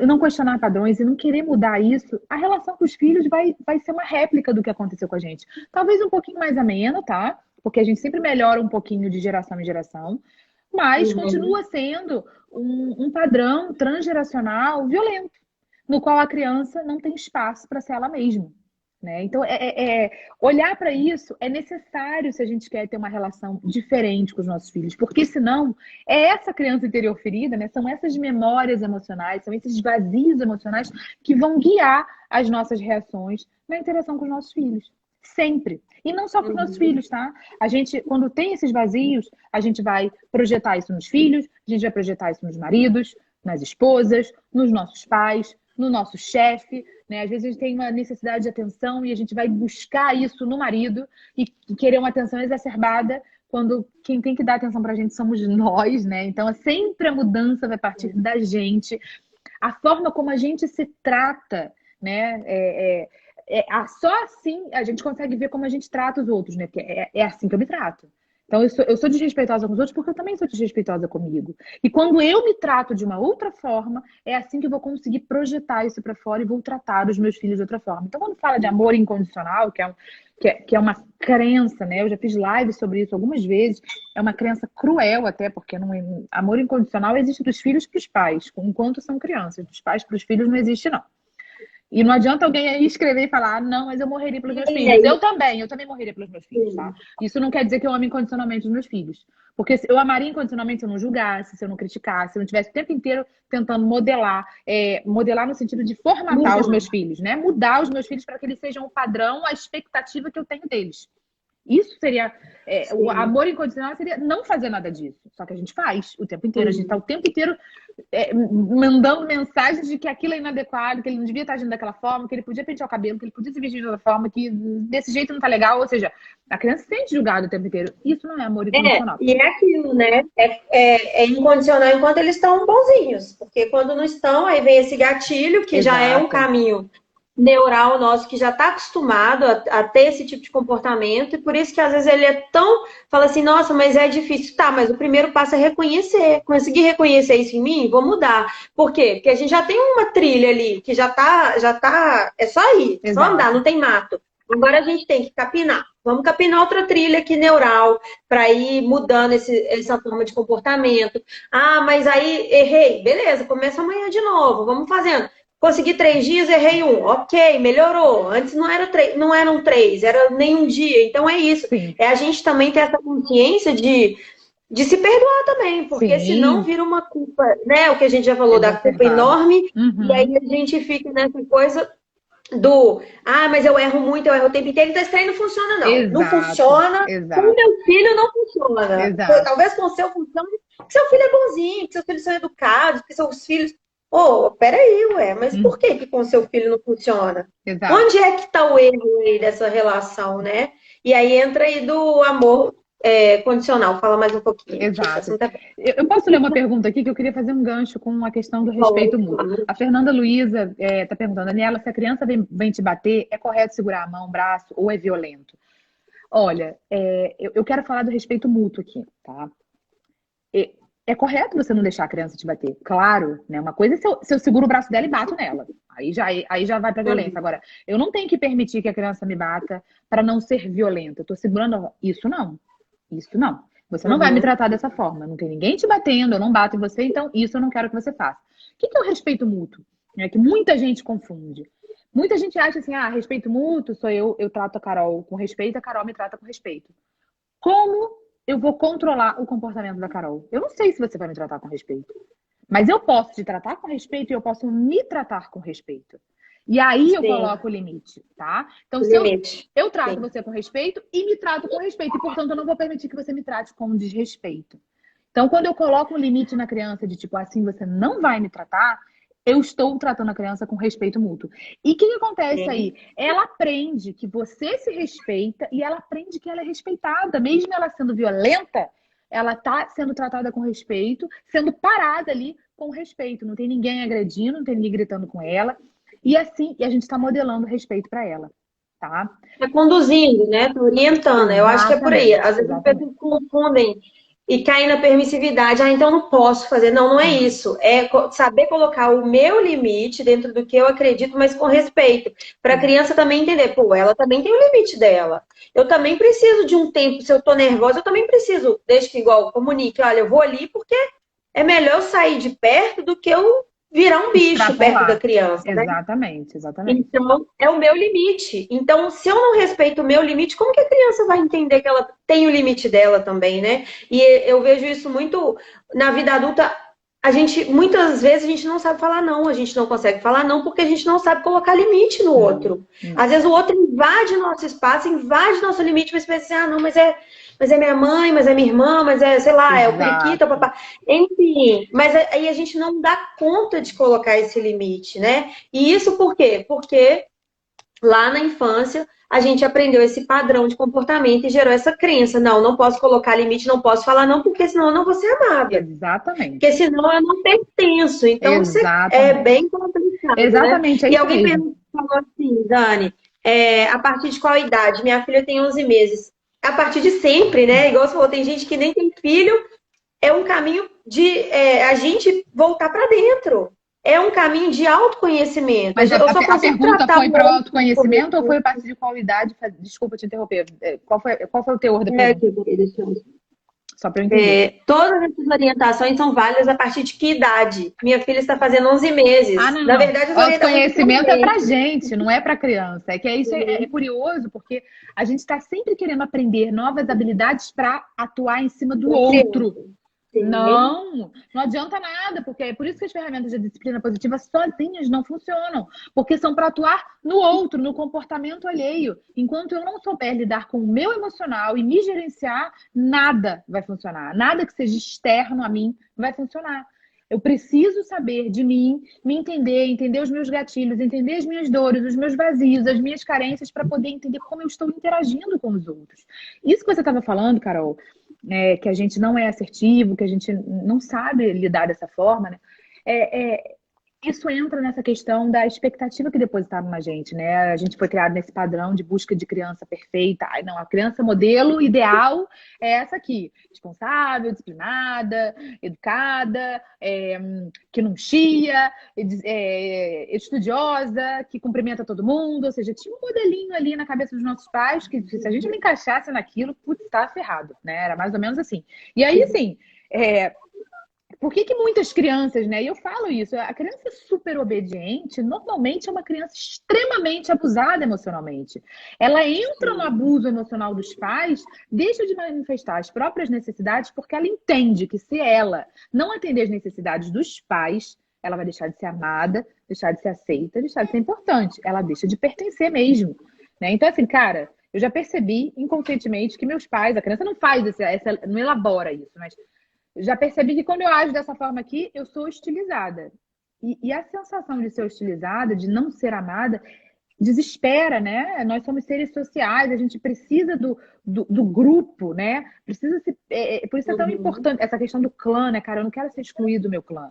não questionar padrões e não querer mudar isso, a relação com os filhos vai ser uma réplica do que aconteceu com a gente. Talvez um pouquinho mais amena, tá? Porque a gente sempre melhora um pouquinho de geração em geração, mas continua sendo um padrão transgeracional violento, no qual a criança não tem espaço para ser ela mesma. Né? Então, olhar para isso é necessário se a gente quer ter uma relação diferente com os nossos filhos, porque senão é essa criança interior ferida, né? São essas memórias emocionais, são esses vazios emocionais que vão guiar as nossas reações na interação com os nossos filhos. Sempre. E não só com os nossos filhos, tá? A gente, quando tem esses vazios, a gente vai projetar isso nos filhos, a gente vai projetar isso nos maridos, nas esposas, nos nossos pais, no nosso chefe, né? Às vezes a gente tem uma necessidade de atenção e a gente vai buscar isso no marido e querer uma atenção exacerbada quando quem tem que dar atenção pra gente somos nós, né? Então, sempre a mudança vai partir da gente. A forma como a gente se trata, né? Só assim a gente consegue ver como a gente trata os outros, né? Porque é assim que eu me trato. Então, eu sou desrespeitosa com os outros porque eu também sou desrespeitosa comigo. E quando eu me trato de uma outra forma, é assim que eu vou conseguir projetar isso para fora e vou tratar os meus filhos de outra forma. Então, quando fala de amor incondicional, que é uma crença, né? Eu já fiz live sobre isso algumas vezes. É uma crença cruel até, porque amor incondicional existe dos filhos para os pais, enquanto são crianças. Dos pais para os filhos não existe, não. E não adianta alguém aí escrever e falar, não, mas eu morreria pelos meus filhos. Eu também morreria pelos meus filhos, tá? Isso não quer dizer que eu ame incondicionalmente os meus filhos. Porque eu amaria incondicionalmente se eu não julgasse, se eu não criticasse, se eu não estivesse o tempo inteiro tentando modelar no sentido de formatar os meus filhos, né? Mudar os meus filhos para que eles sejam o padrão, a expectativa que eu tenho deles. Isso seria... o amor incondicional seria não fazer nada disso. Só que a gente faz o tempo inteiro. A gente está o tempo inteiro mandando mensagens de que aquilo é inadequado, que ele não devia estar agindo daquela forma, que ele podia pentear o cabelo, que ele podia se vestir de outra forma, que desse jeito não tá legal. Ou seja, a criança se sente julgada o tempo inteiro. Isso não é amor incondicional. E é aquilo, né? É incondicional enquanto eles estão bonzinhos. Porque quando não estão, aí vem esse gatilho, que já é um caminho neural nosso que já está acostumado a ter esse tipo de comportamento, e por isso que às vezes ele é tão. Fala assim, nossa, mas é difícil. Tá, mas o primeiro passo é reconhecer. Conseguir reconhecer isso em mim, vou mudar. Por quê? Porque a gente já tem uma trilha ali, que já tá. É só ir, só Exato. andar, não tem mato. Agora a gente tem que capinar. Vamos capinar outra trilha aqui neural, para ir mudando essa forma de comportamento. Ah, mas aí errei. Beleza, começa amanhã de novo. Vamos fazendo. Consegui 3 dias, errei um. Ok, melhorou. Antes não eram 3, era nenhum dia. Então é isso. Sim. É a gente também ter essa consciência de se perdoar também, porque Sim. senão vira uma culpa, né? O que a gente já falou da culpa Exacerbado. enorme, Uhum. e aí a gente fica nessa coisa mas eu erro muito, eu erro o tempo inteiro, então esse trem não funciona, não. Exato, Não funciona. exato. Com o meu filho não funciona. Exato. Talvez com o seu funcione, porque seu filho é bonzinho, que seus filhos são educados, que seus filhos. Peraí, mas por que com o seu filho não funciona? Exato. Onde é que está o erro aí dessa relação, né? E aí entra aí do amor condicional. Fala mais um pouquinho. Exato. Eu posso ler uma pergunta aqui que eu queria fazer um gancho com a questão do respeito mútuo. A Fernanda Luiza está perguntando, Daniela, se a criança vem te bater, é correto segurar a mão, o braço ou é violento? Olha, eu quero falar do respeito mútuo aqui, tá? É correto você não deixar a criança te bater, claro, né? Uma coisa é se eu seguro o braço dela e bato nela. Aí já vai pra violência. Agora, eu não tenho que permitir que a criança me bata para não ser violenta. Eu tô segurando. Isso não. Isso não. Você não vai me tratar dessa forma. Não tem ninguém te batendo, eu não bato em você, então isso eu não quero que você faça. O que é o respeito mútuo? É que muita gente confunde. Muita gente acha assim, respeito mútuo, eu trato a Carol com respeito, a Carol me trata com respeito. Como eu vou controlar o comportamento da Carol? Eu não sei se você vai me tratar com respeito. Mas eu posso te tratar com respeito e eu posso me tratar com respeito. E aí eu coloco o limite, tá? Então, se eu trato você com respeito e me trato com respeito, e, portanto, eu não vou permitir que você me trate com desrespeito. Então, quando eu coloco um limite na criança de tipo, assim, você não vai me tratar, eu estou tratando a criança com respeito mútuo. E o que acontece aí? Ela aprende que você se respeita e ela aprende que ela é respeitada. Mesmo ela sendo violenta, ela está sendo tratada com respeito, sendo parada ali com respeito. Não tem ninguém agredindo, não tem ninguém gritando com ela. E assim, a gente está modelando respeito para ela, tá? Tá conduzindo, né? Tá orientando. Eu acho que é por aí. Às vezes as pessoas confundem e caem na permissividade. Então não posso fazer. Não, não é isso. É saber colocar o meu limite dentro do que eu acredito, mas com respeito. Para a criança também entender. Ela também tem o limite dela. Eu também preciso de um tempo. Se eu tô nervosa, eu também preciso. Deixa que igual comunique. Olha, eu vou ali porque é melhor eu sair de perto do que eu virar um bicho perto da criança. Exatamente, né? exatamente. Então, é o meu limite. Então, se eu não respeito o meu limite, como que a criança vai entender que ela tem o limite dela também, né? E eu vejo isso muito na vida adulta. Muitas vezes, a gente não sabe falar não. A gente não consegue falar não porque a gente não sabe colocar limite no outro. Às vezes, o outro invade nosso espaço, invade nosso limite, mas pensa assim, não, mas é minha mãe, mas é minha irmã, mas sei lá, é o periquito, papá. Enfim, mas aí a gente não dá conta de colocar esse limite, né? E isso por quê? Porque lá na infância a gente aprendeu esse padrão de comportamento e gerou essa crença. Não posso colocar limite, não posso falar não, porque senão eu não vou ser amada. Exatamente. Porque senão eu não pertenço. Então, é bem complicado, exatamente, né? É e alguém falou assim, Dani, a partir de qual idade? Minha filha tem 11 meses. A partir de sempre, né? Igual você falou, tem gente que nem tem filho, é um caminho de a gente voltar para dentro. É um caminho de autoconhecimento. Mas a pergunta foi para o autoconhecimento ou foi a partir de qual idade? Desculpa te interromper. Qual foi o teor da pergunta? Só para eu entender. Todas essas orientações são válidas a partir de que idade? Minha filha está fazendo 11 meses. Não. Na verdade, o autoconhecimento é para gente, não é para criança. É que isso é curioso, porque a gente está sempre querendo aprender novas habilidades para atuar em cima do outro. Não adianta nada, porque é por isso que as ferramentas de disciplina positiva sozinhas não funcionam, porque são para atuar no outro, no comportamento alheio. Enquanto eu não souber lidar com o meu emocional e me gerenciar, nada vai funcionar. Nada que seja externo a mim vai funcionar. Eu preciso saber de mim, me entender os meus gatilhos, entender as minhas dores, os meus vazios, as minhas carências, para poder entender como eu estou interagindo com os outros. Isso que você estava falando, Carol, que a gente não é assertivo, que a gente não sabe lidar dessa forma, né? isso entra nessa questão da expectativa que depositaram na gente, né? A gente foi criado nesse padrão de busca de criança perfeita. Ai, não, a criança modelo ideal é essa aqui. Responsável, disciplinada, educada, que não chia, estudiosa, que cumprimenta todo mundo. Ou seja, tinha um modelinho ali na cabeça dos nossos pais que se a gente não encaixasse naquilo, putz, tá ferrado, né? Era mais ou menos assim. E aí, assim, por que muitas crianças, né? E eu falo isso, a criança super obediente normalmente é uma criança extremamente abusada emocionalmente. Ela entra no abuso emocional dos pais, deixa de manifestar as próprias necessidades, porque ela entende que se ela não atender as necessidades dos pais, ela vai deixar de ser amada, deixar de ser aceita, deixar de ser importante. Ela deixa de pertencer mesmo, né? Então, assim, cara, eu já percebi inconscientemente que meus pais, a criança não faz não elabora isso, mas já percebi que quando eu ajo dessa forma aqui, eu sou hostilizada. E a sensação de ser hostilizada, de não ser amada, desespera, né? Nós somos seres sociais, a gente precisa do grupo, né? Por isso é tão importante essa questão do clã, né, cara? Eu não quero ser excluído do meu clã.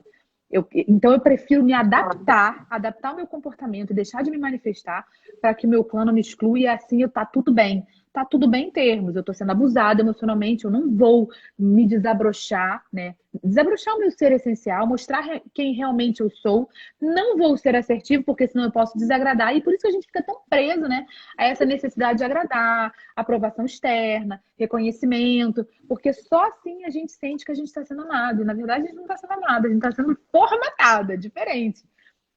Então eu prefiro me adaptar o meu comportamento, deixar de me manifestar para que o meu clã não me exclua e assim tá tudo bem. Tá tudo bem em termos, eu tô sendo abusada emocionalmente, eu não vou me desabrochar, né? Desabrochar o meu ser essencial, mostrar quem realmente eu sou. Não vou ser assertivo, porque senão eu posso desagradar. E por isso que a gente fica tão preso, né, a essa necessidade de agradar, aprovação externa, reconhecimento, porque só assim a gente sente que a gente está sendo amado. E na verdade a gente não está sendo amado, a gente está sendo formatada, diferente.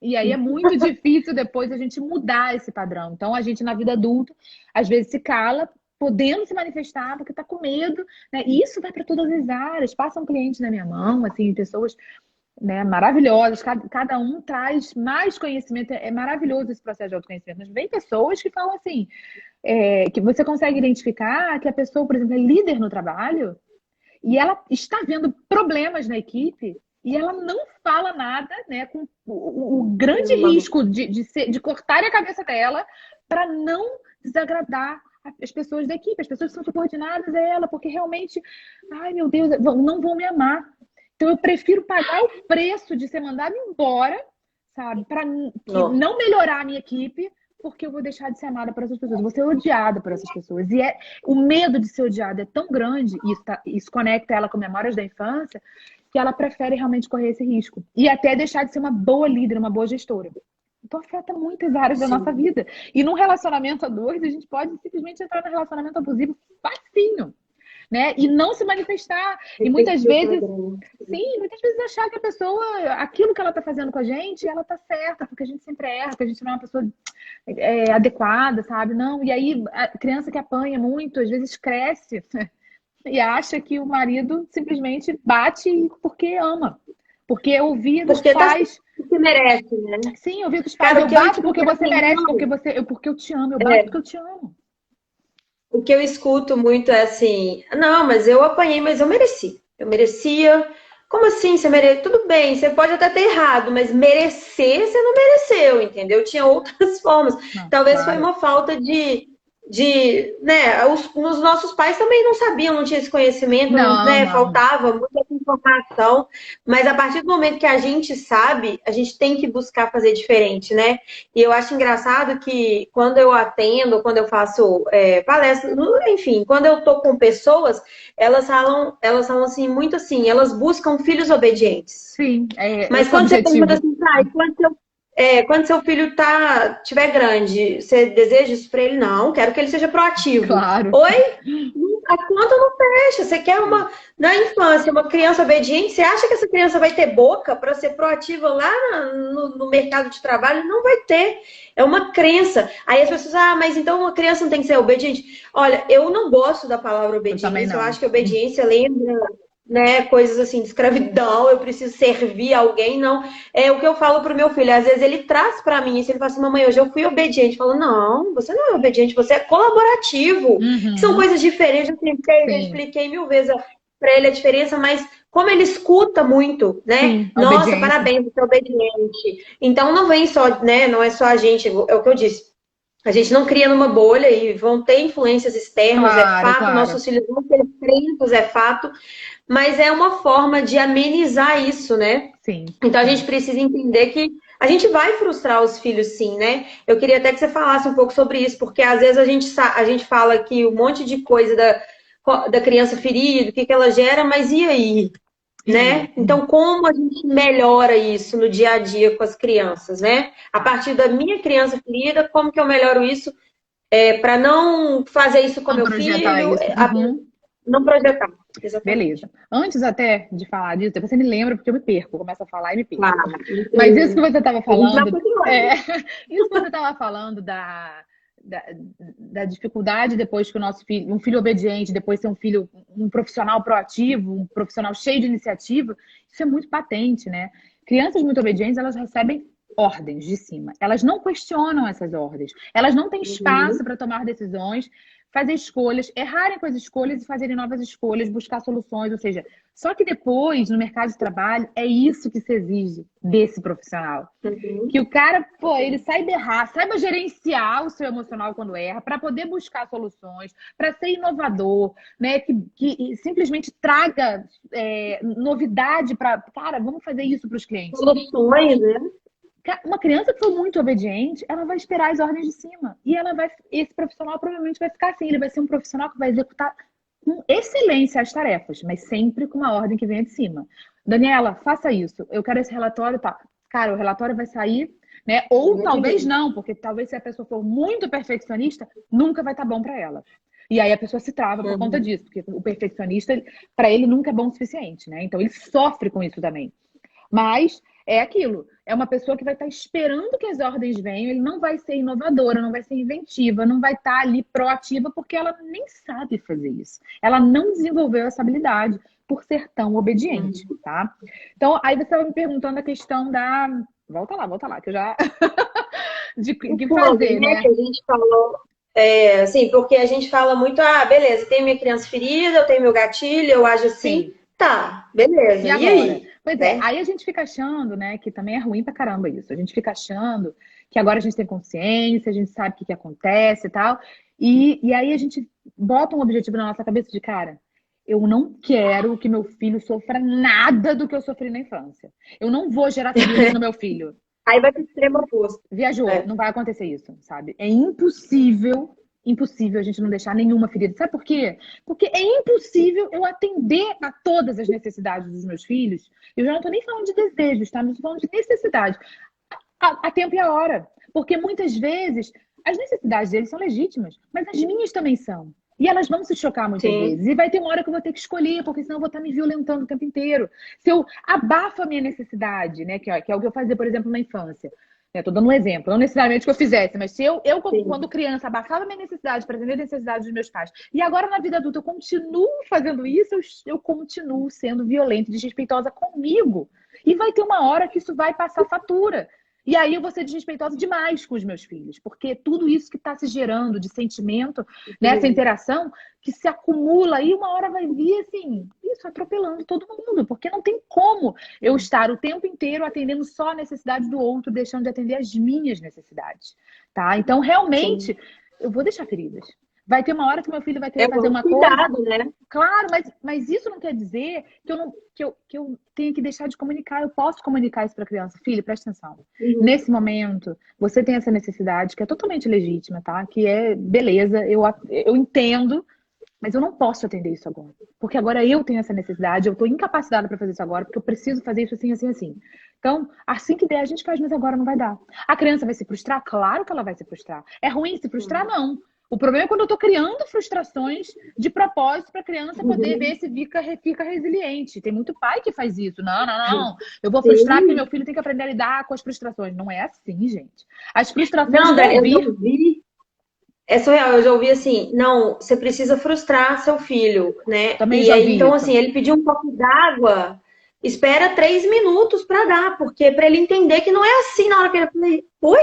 E aí é muito difícil depois a gente mudar esse padrão. Então, a gente, na vida adulta, às vezes se cala, podendo se manifestar, porque tá com medo, né? E isso vai para todas as áreas. Passam clientes na minha mão, assim, pessoas, né, maravilhosas. Cada um traz mais conhecimento. É maravilhoso esse processo de autoconhecimento. Mas vem pessoas que falam assim, que você consegue identificar que a pessoa, por exemplo, é líder no trabalho e ela está vendo problemas na equipe e ela não fala nada, né, com o grande risco de cortarem a cabeça dela para não desagradar as pessoas da equipe, as pessoas que são subordinadas a ela, porque realmente, ai meu Deus, não vão me amar. Então eu prefiro pagar o preço de ser mandado embora, sabe, para não melhorar a minha equipe, porque eu vou deixar de ser amada por essas pessoas, eu vou ser odiada por essas pessoas. E o medo de ser odiada é tão grande, e isso conecta ela com memórias da infância, que ela prefere realmente correr esse risco. E até deixar de ser uma boa líder, uma boa gestora. Então afeta muitas áreas da nossa vida. E num relacionamento a dois, a gente pode simplesmente entrar num relacionamento abusivo facinho, né? E não se manifestar. E muitas vezes, muitas vezes achar que a pessoa, aquilo que ela tá fazendo com a gente, ela tá certa, porque a gente sempre erra, porque a gente não é uma pessoa adequada, sabe? Não. E aí, a criança que apanha muito, às vezes cresce e acha que o marido simplesmente bate porque ama. Porque ouvia dos pais... Porque merece, né? Sim, ouvia dos pais, eu bato porque você merece, porque eu te amo, eu bato porque eu te amo. O que eu escuto muito é assim, não, mas eu apanhei, mas eu mereci. Eu merecia. Como assim você merece? Tudo bem, você pode até ter errado, mas merecer, você não mereceu, entendeu? Tinha outras formas. Talvez foi uma falta né, os nossos pais também não sabiam, não tinham esse conhecimento, né, faltava muita informação, mas a partir do momento que a gente sabe, a gente tem que buscar fazer diferente, né? E eu acho engraçado que quando eu atendo, quando eu faço palestra, enfim, quando eu tô com pessoas, elas falam assim, muito assim, elas buscam filhos obedientes. Sim, mas quando você pergunta assim, quando seu filho tiver grande, você deseja isso pra ele? Não, quero que ele seja proativo. Claro. Oi? A conta não fecha. Você quer na infância, uma criança obediente? Você acha que essa criança vai ter boca para ser proativa lá no mercado de trabalho? Não vai ter. É uma crença. Aí as pessoas, mas então uma criança não tem que ser obediente? Olha, eu não gosto da palavra obediência. Eu acho que obediência lembra, né, coisas assim de escravidão, eu preciso servir alguém, não. É o que eu falo pro meu filho, às vezes ele traz pra mim, ele fala assim, mamãe, hoje eu fui obediente. Eu falo, não, você não é obediente, você é colaborativo. São coisas diferentes, eu tentei, já expliquei 1000 vezes pra ele a diferença, mas como ele escuta muito, né? Sim, nossa, obediente. Parabéns, você é obediente. Então não vem só, né, não é só a gente, é o que eu disse. A gente não cria numa bolha e vão ter influências externas, claro, é fato, claro. Nossos filhos vão ser presos, é fato, mas é uma forma de amenizar isso, né? Sim. Então a gente precisa entender que a gente vai frustrar os filhos, sim, né? Eu queria até que você falasse um pouco sobre isso, porque às vezes a gente fala aqui um monte de coisa da criança ferida, o que que ela gera, mas e aí? Né? Então, como a gente melhora isso no dia a dia com as crianças, né? A partir da minha criança ferida, como que eu melhoro isso para não fazer isso com Não meu projetar filho, isso. não projetar. Exatamente. Beleza. Antes até de falar disso, depois você me lembra, porque eu me perco, começo a falar e me perco. Claro. Mas isso que você estava falando, isso que você da... estava falando da dificuldade depois que o nosso filho, um filho obediente, depois ser um profissional proativo, um profissional cheio de iniciativa, isso é muito patente, né? Crianças muito obedientes, elas recebem ordens de cima. Elas não questionam essas ordens. Elas não têm espaço para tomar decisões, fazer escolhas, errarem com as escolhas e fazerem novas escolhas, buscar soluções, ou seja, só que depois, no mercado de trabalho, é isso que se exige desse profissional. Que o cara, ele saiba errar, saiba gerenciar o seu emocional quando erra, para poder buscar soluções, para ser inovador, né? Que simplesmente traga novidade para, cara, vamos fazer isso para os clientes. Soluções, né? Uma criança que for muito obediente, ela vai esperar as ordens de cima. E esse profissional provavelmente vai ficar assim. Ele vai ser um profissional que vai executar com excelência as tarefas, mas sempre com uma ordem que venha de cima. Daniela, faça isso. Eu quero esse relatório, tá? Cara, o relatório vai sair, né? Ou talvez não, porque talvez se a pessoa for muito perfeccionista, nunca vai estar bom para ela. E aí a pessoa se trava por conta disso, porque o perfeccionista, para ele, nunca é bom o suficiente, né? Então ele sofre com isso também. Mas é aquilo, é uma pessoa que vai estar esperando que as ordens venham, ele não vai ser inovadora, não vai ser inventiva, não vai estar ali proativa, porque ela nem sabe fazer isso. Ela não desenvolveu essa habilidade por ser tão obediente, tá? Então, aí você estava me perguntando a questão da... Volta lá, que eu já... de fazer, né? Que a gente falou... assim, porque a gente fala muito, beleza, tem minha criança ferida, eu tenho meu gatilho, eu ajo assim... Sim. Tá, beleza. E aí? Pois aí a gente fica achando, né, que também é ruim pra caramba isso. A gente fica achando que agora a gente tem consciência, a gente sabe o que acontece e tal. E aí a gente bota um objetivo na nossa cabeça de, cara, eu não quero que meu filho sofra nada do que eu sofri na infância. Eu não vou gerar feridas no meu filho. Aí vai pro extremo oposto. Viajou, não vai acontecer isso, sabe? É impossível a gente não deixar nenhuma ferida. Sabe por quê? Porque é impossível eu atender a todas as necessidades dos meus filhos. Eu já não tô nem falando de desejos, tá? Mas tô falando de necessidade. A tempo e a hora. Porque muitas vezes as necessidades deles são legítimas, mas as minhas também são. E elas vão se chocar muitas vezes. E vai ter uma hora que eu vou ter que escolher, porque senão eu vou estar me violentando o tempo inteiro. Se eu abafo a minha necessidade, né? Que é o que eu fazia, por exemplo, na infância. Estou dando um exemplo, não necessariamente que eu fizesse, mas se eu quando criança, abafava minha necessidade para atender a necessidade dos meus pais, e agora na vida adulta eu continuo fazendo isso, eu continuo sendo violenta e desrespeitosa comigo. E vai ter uma hora que isso vai passar fatura. E aí eu vou ser desrespeitosa demais com os meus filhos, porque tudo isso que está se gerando de sentimento, nessa interação, que se acumula e uma hora vai vir assim, isso atropelando todo mundo, porque não tem como eu estar o tempo inteiro atendendo só a necessidade do outro, deixando de atender as minhas necessidades, tá? Então, realmente, eu vou deixar feridas. Vai ter uma hora que meu filho vai ter que fazer uma cuidado, coisa. Né? Claro, mas isso não quer dizer que eu tenha que deixar de comunicar. Eu posso comunicar isso para a criança. Filho, presta atenção. Nesse momento, você tem essa necessidade que é totalmente legítima, tá? Que é beleza, eu entendo, mas eu não posso atender isso agora. Porque agora eu tenho essa necessidade, eu estou incapacitada para fazer isso agora, porque eu preciso fazer isso assim, assim, assim. Então, assim que der, a gente faz, mas agora não vai dar. A criança vai se frustrar? Claro que ela vai se frustrar. É ruim se frustrar? Não. O problema é quando eu estou criando frustrações de propósito para a criança poder ver se fica resiliente. Tem muito pai que faz isso. Não. Eu vou frustrar porque meu filho tem que aprender a lidar com as frustrações. Não é assim, gente. As frustrações vão vir. Eu já ouvi. É surreal, eu já ouvi assim, não, você precisa frustrar seu filho, né? Também já ouvi então, isso. assim, ele pediu um copo d'água, espera 3 minutos para dar, porque para ele entender que não é assim na hora que ele... Oi?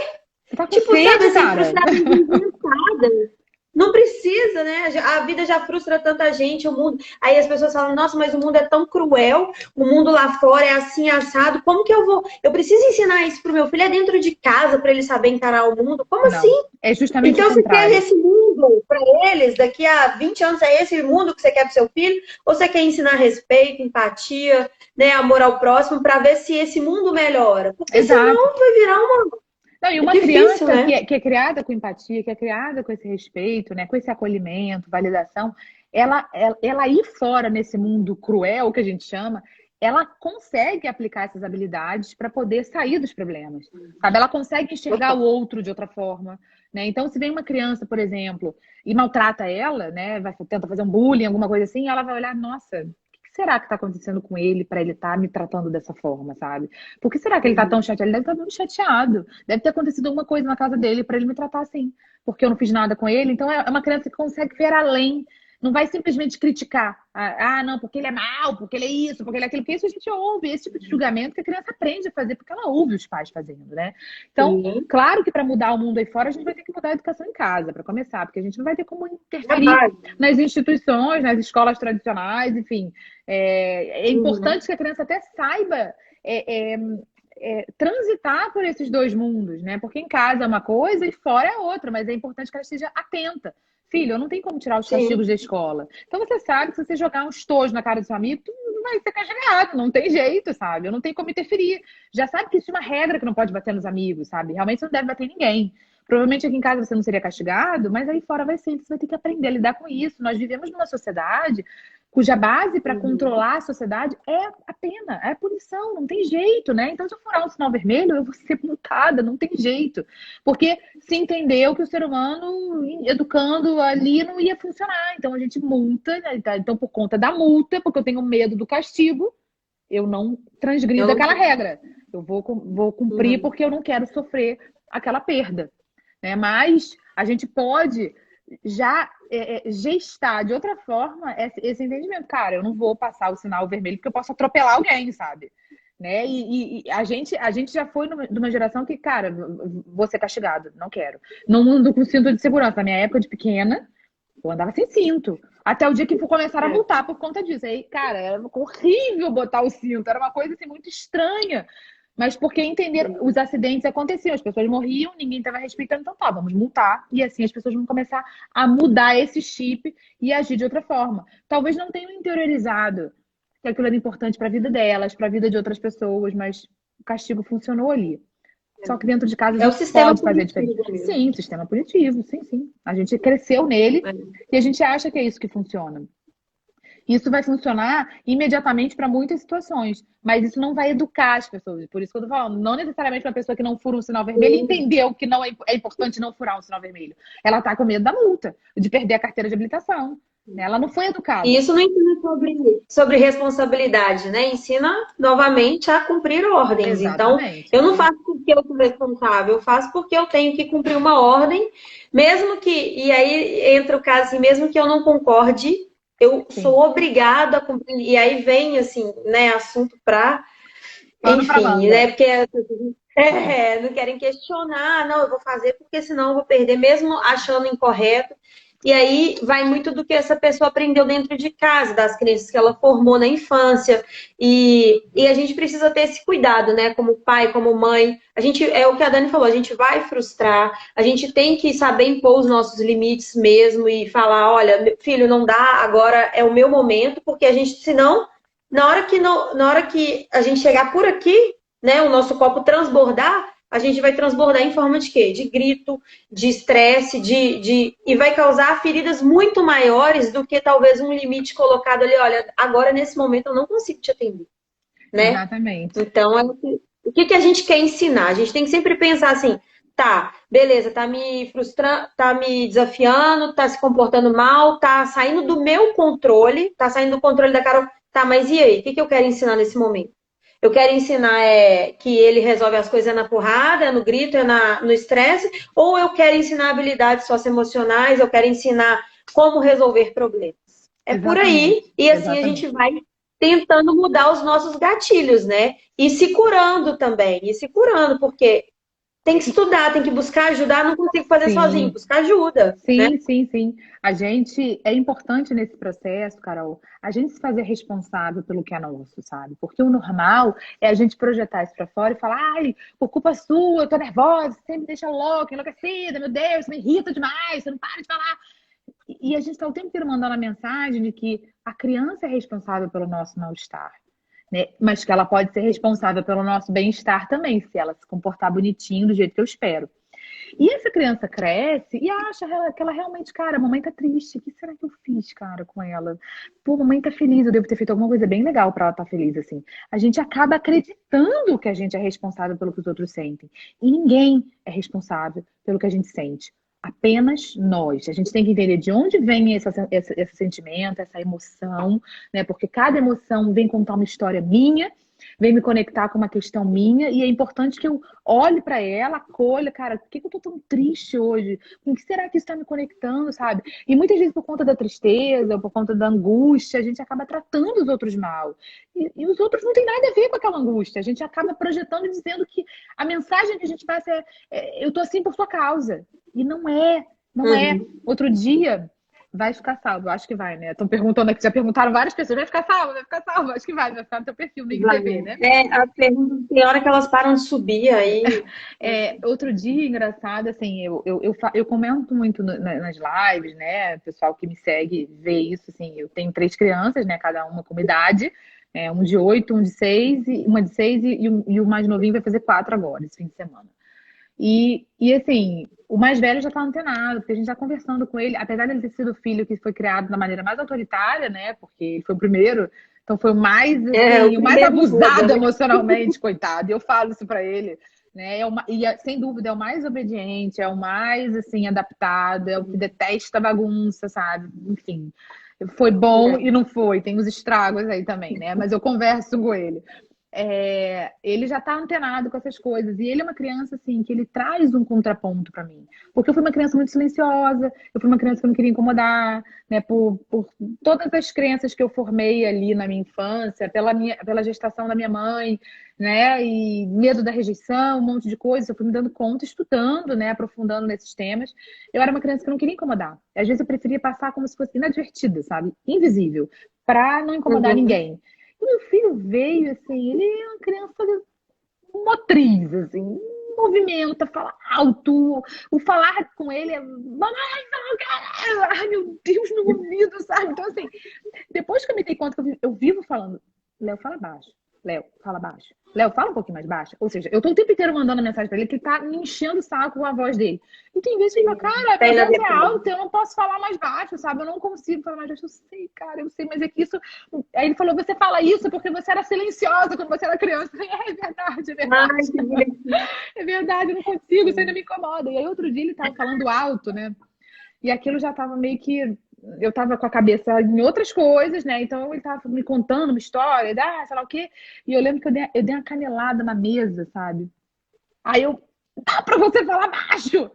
Você tá com sede, cara. Frustrado. Não precisa, né? A vida já frustra tanta gente, o mundo. Aí as pessoas falam, nossa, mas o mundo é tão cruel, o mundo lá fora é assim assado. Como que eu vou? Eu preciso ensinar isso pro meu filho, é dentro de casa para ele saber encarar o mundo. Como assim? Não, é justamente o Então você quer contrário. esse mundo para eles, daqui a 20 anos é esse mundo que você quer pro seu filho? Ou você quer ensinar respeito, empatia, né, amor ao próximo para ver se esse mundo melhora? Porque Exato. senão vai virar uma Não, e uma difícil, criança né? que é criada com empatia, que é criada com esse respeito, né, com esse acolhimento, validação, ela aí fora nesse mundo cruel que a gente chama, ela consegue aplicar essas habilidades para poder sair dos problemas, sabe? Ela consegue enxergar o outro de outra forma, né? Então, se vem uma criança, por exemplo, e maltrata ela, né, tenta fazer um bullying, alguma coisa assim, ela vai olhar, nossa, o que será que está acontecendo com ele para ele estar me tratando dessa forma, sabe? Por que será que ele tá tão chateado? Ele deve estar muito chateado. Deve ter acontecido alguma coisa na casa dele para ele me tratar assim. Porque eu não fiz nada com ele. Então é uma criança que consegue ver além. Não vai simplesmente criticar. Ah, não, porque ele é mau, porque ele é isso, porque ele é aquilo. Porque isso a gente ouve, esse tipo de julgamento que a criança aprende a fazer, porque ela ouve os pais fazendo, né? Então, Sim. claro que para mudar o mundo aí fora, a gente vai ter que mudar a educação em casa, para começar, porque a gente não vai ter como É interferir básico. nas instituições, nas escolas tradicionais, enfim. É Uhum. importante que a criança até saiba é, é, transitar por esses dois mundos, né? Porque em casa é uma coisa e fora é outra, mas é importante que ela esteja atenta. Filho, eu não tenho como tirar os Sim. castigos da escola. Então você sabe que se você jogar um estojo na cara do seu amigo, tu vai ser castigado, não tem jeito, sabe? Eu não tenho como interferir. Já sabe que existe uma regra que não pode bater nos amigos, sabe? Realmente você não deve bater em ninguém. Provavelmente aqui em casa você não seria castigado, mas aí fora vai ser, você vai ter que aprender a lidar com isso. Nós vivemos numa sociedade cuja base para Uhum. controlar a sociedade é a pena, é a punição, não tem jeito, né? Então, se eu furar um sinal vermelho, eu vou ser multada, não tem jeito. Porque se entendeu que o ser humano, educando ali, não ia funcionar. Então, a gente multa, né? Então, por conta da multa, porque eu tenho medo do castigo, eu não Eu transgrido não aquela sei. regra. Eu vou cumprir Uhum. porque eu não quero sofrer aquela perda, né? Mas a gente pode já gestar de outra forma esse entendimento. Cara, eu não vou passar o sinal vermelho porque eu posso atropelar alguém, sabe? Né? E a gente já foi de uma geração que, cara, vou ser castigado, não quero. Não ando com cinto de segurança. Na minha época de pequena, eu andava sem cinto. Até o dia que começaram a É. multar por conta disso. Aí, cara, era horrível botar o cinto. Era uma coisa assim, muito estranha. Mas porque entenderam, os acidentes aconteciam, as pessoas morriam, ninguém estava respeitando, então tá, vamos multar. E assim as pessoas vão começar a mudar esse chip e agir de outra forma. Talvez não tenham interiorizado que aquilo era importante para a vida delas, para a vida de outras pessoas, mas o castigo funcionou ali. Só que dentro de casa a É o gente sistema pode fazer diferente. punitivo mesmo. Sim, sistema punitivo, sim, sim. A gente cresceu nele É. e a gente acha que é isso que funciona. Isso vai funcionar imediatamente para muitas situações, mas isso não vai educar as pessoas. Por isso que eu tô falando, não necessariamente uma pessoa que não fura um sinal vermelho Sim. entendeu que não é importante não furar um sinal vermelho. Ela tá com medo da multa, de perder a carteira de habilitação, né? Ela não foi E educada. isso não ensina sobre responsabilidade, né? Ensina novamente a cumprir ordens. Então, Exatamente. eu não faço porque eu sou responsável, eu faço porque eu tenho que cumprir uma ordem, mesmo que, e aí entra o caso assim, mesmo que eu não concorde, eu sou Sim. obrigada a cumprir. E aí vem, assim, né, assunto para, Pano para enfim, manga. né? Porque não querem questionar, não, eu vou fazer porque senão eu vou perder, mesmo achando incorreto. E aí vai muito do que essa pessoa aprendeu dentro de casa, das crenças que ela formou na infância. E a gente precisa ter esse cuidado, né? Como pai, como mãe. A gente, é o que a Dani falou, a gente vai frustrar, a gente tem que saber impor os nossos limites mesmo e falar, olha, meu filho, não dá, agora é o meu momento, porque a gente, senão, na hora que a gente chegar por aqui, né, o nosso copo transbordar, a gente vai transbordar em forma de quê? De grito, de estresse, e vai causar feridas muito maiores do que talvez um limite colocado ali, olha, agora nesse momento eu não consigo te atender, né? Exatamente. Então, o que a gente quer ensinar? A gente tem que sempre pensar assim, tá, beleza, tá me frustrando, tá me desafiando, tá se comportando mal, tá saindo do meu controle, tá saindo do controle da Carol, tá, mas e aí? O que eu quero ensinar nesse momento? Eu quero ensinar que ele resolve as coisas na porrada, no grito, no estresse, ou eu quero ensinar habilidades socioemocionais, eu quero ensinar como resolver problemas. É por Exatamente. aí, e assim a gente Exatamente. vai tentando mudar os nossos gatilhos, né? E se curando também, e se curando, porque tem que estudar, tem que buscar ajudar, não consigo fazer sozinho, Sim. buscar ajuda, né? Sim. A gente é importante nesse processo, Carol, a gente se fazer responsável pelo que é nosso, sabe? Porque o normal é a gente projetar isso pra fora e falar, ai, por culpa sua, eu tô nervosa, você sempre me deixa louca, enlouquecida, meu Deus, você me irrita demais, você não para de falar. E a gente está o tempo inteiro mandando a mensagem de que a criança é responsável pelo nosso mal-estar, né? Mas que ela pode ser responsável pelo nosso bem-estar também, se ela se comportar bonitinho do jeito que eu espero. E essa criança cresce e acha que ela realmente, cara, a mamãe tá triste. O que será que eu fiz, cara, com ela? Pô, a mamãe tá feliz, eu devo ter feito alguma coisa bem legal pra ela estar feliz, assim. A gente acaba acreditando que a gente é responsável pelo que os outros sentem. E ninguém é responsável pelo que a gente sente. Apenas nós. A gente tem que entender de onde vem esse sentimento, essa emoção, né? Porque cada emoção vem contar uma história minha, vem me conectar com uma questão minha, e é importante que eu olhe para ela, acolha, cara, por que eu tô tão triste hoje? Com o que será que isso está me conectando, sabe? E muitas vezes por conta da tristeza, ou por conta da angústia, a gente acaba tratando os outros mal. E os outros não têm nada a ver com aquela angústia. A gente acaba projetando e dizendo que a mensagem que a gente passa eu tô assim por sua causa. E não é, não é. Uhum. Outro dia, vai ficar salvo, acho que vai, né? Estão perguntando aqui, já perguntaram várias pessoas, vai ficar salvo, acho que vai ficar no teu perfil no Vai. IGTV, né? A pergunta, tem hora que elas param de subir aí. Outro dia, engraçado, assim, eu comento muito nas lives, né? O pessoal que me segue vê isso, assim, eu tenho 3 crianças, né? Cada uma com uma idade, um de 8, um de 6, uma de 6 e o mais novinho vai fazer 4 agora, esse fim de semana. E assim, o mais velho já tá antenado, porque a gente tá conversando com ele, apesar de ele ter sido o filho que foi criado da maneira mais autoritária, né? Porque ele foi o primeiro, então foi o mais, O assim, o mais primeiro muda, abusado né? emocionalmente, coitado. E eu falo isso pra ele, né? Sem dúvida, é o mais obediente, é o mais, assim, adaptado, é o que detesta bagunça, sabe? Enfim, foi bom e não foi, tem os estragos aí também, né? Mas eu converso com ele. Ele já tá antenado com essas coisas. E ele é uma criança, assim, que ele traz um contraponto pra mim. Porque eu fui uma criança muito silenciosa, eu fui uma criança que eu não queria incomodar, né? Por todas as crenças que eu formei ali na minha infância, pela gestação da minha mãe, né? E medo da rejeição, um monte de coisas. Eu fui me dando conta, estudando, né? Aprofundando nesses temas. Eu era uma criança que eu não queria incomodar. Às vezes eu preferia passar como se fosse inadvertida, sabe? Invisível, pra não incomodar Uhum. ninguém. E meu filho veio, assim, ele é uma criança motriz, assim, movimenta, fala alto. O falar com ele é, mamãe, ai meu Deus, no ouvido, sabe? Então, assim, depois que eu me dei conta que eu vivo falando, Léo, fala baixo. Léo, fala baixo. Léo, fala um pouquinho mais baixo. Ou seja, eu tô o tempo inteiro mandando mensagem pra ele que ele tá me enchendo o saco com a voz dele. E tem vezes que ele fala, cara, Tá minha voz é inadequado. alta, eu não posso falar mais baixo, sabe? Eu não consigo falar mais baixo. Eu sei, cara, eu sei, mas é que isso. Aí ele falou, você fala isso porque você era silenciosa quando você era criança. É verdade, é Ai, verdade. que divertido. É verdade, eu não consigo, isso ainda me incomoda. E aí outro dia ele tava falando alto, né? E aquilo já tava meio que. Eu tava com a cabeça em outras coisas, né? Então ele tava me contando uma história, sei lá o quê. E eu lembro que eu dei uma canelada na mesa, sabe? Aí eu. Dá pra você falar baixo!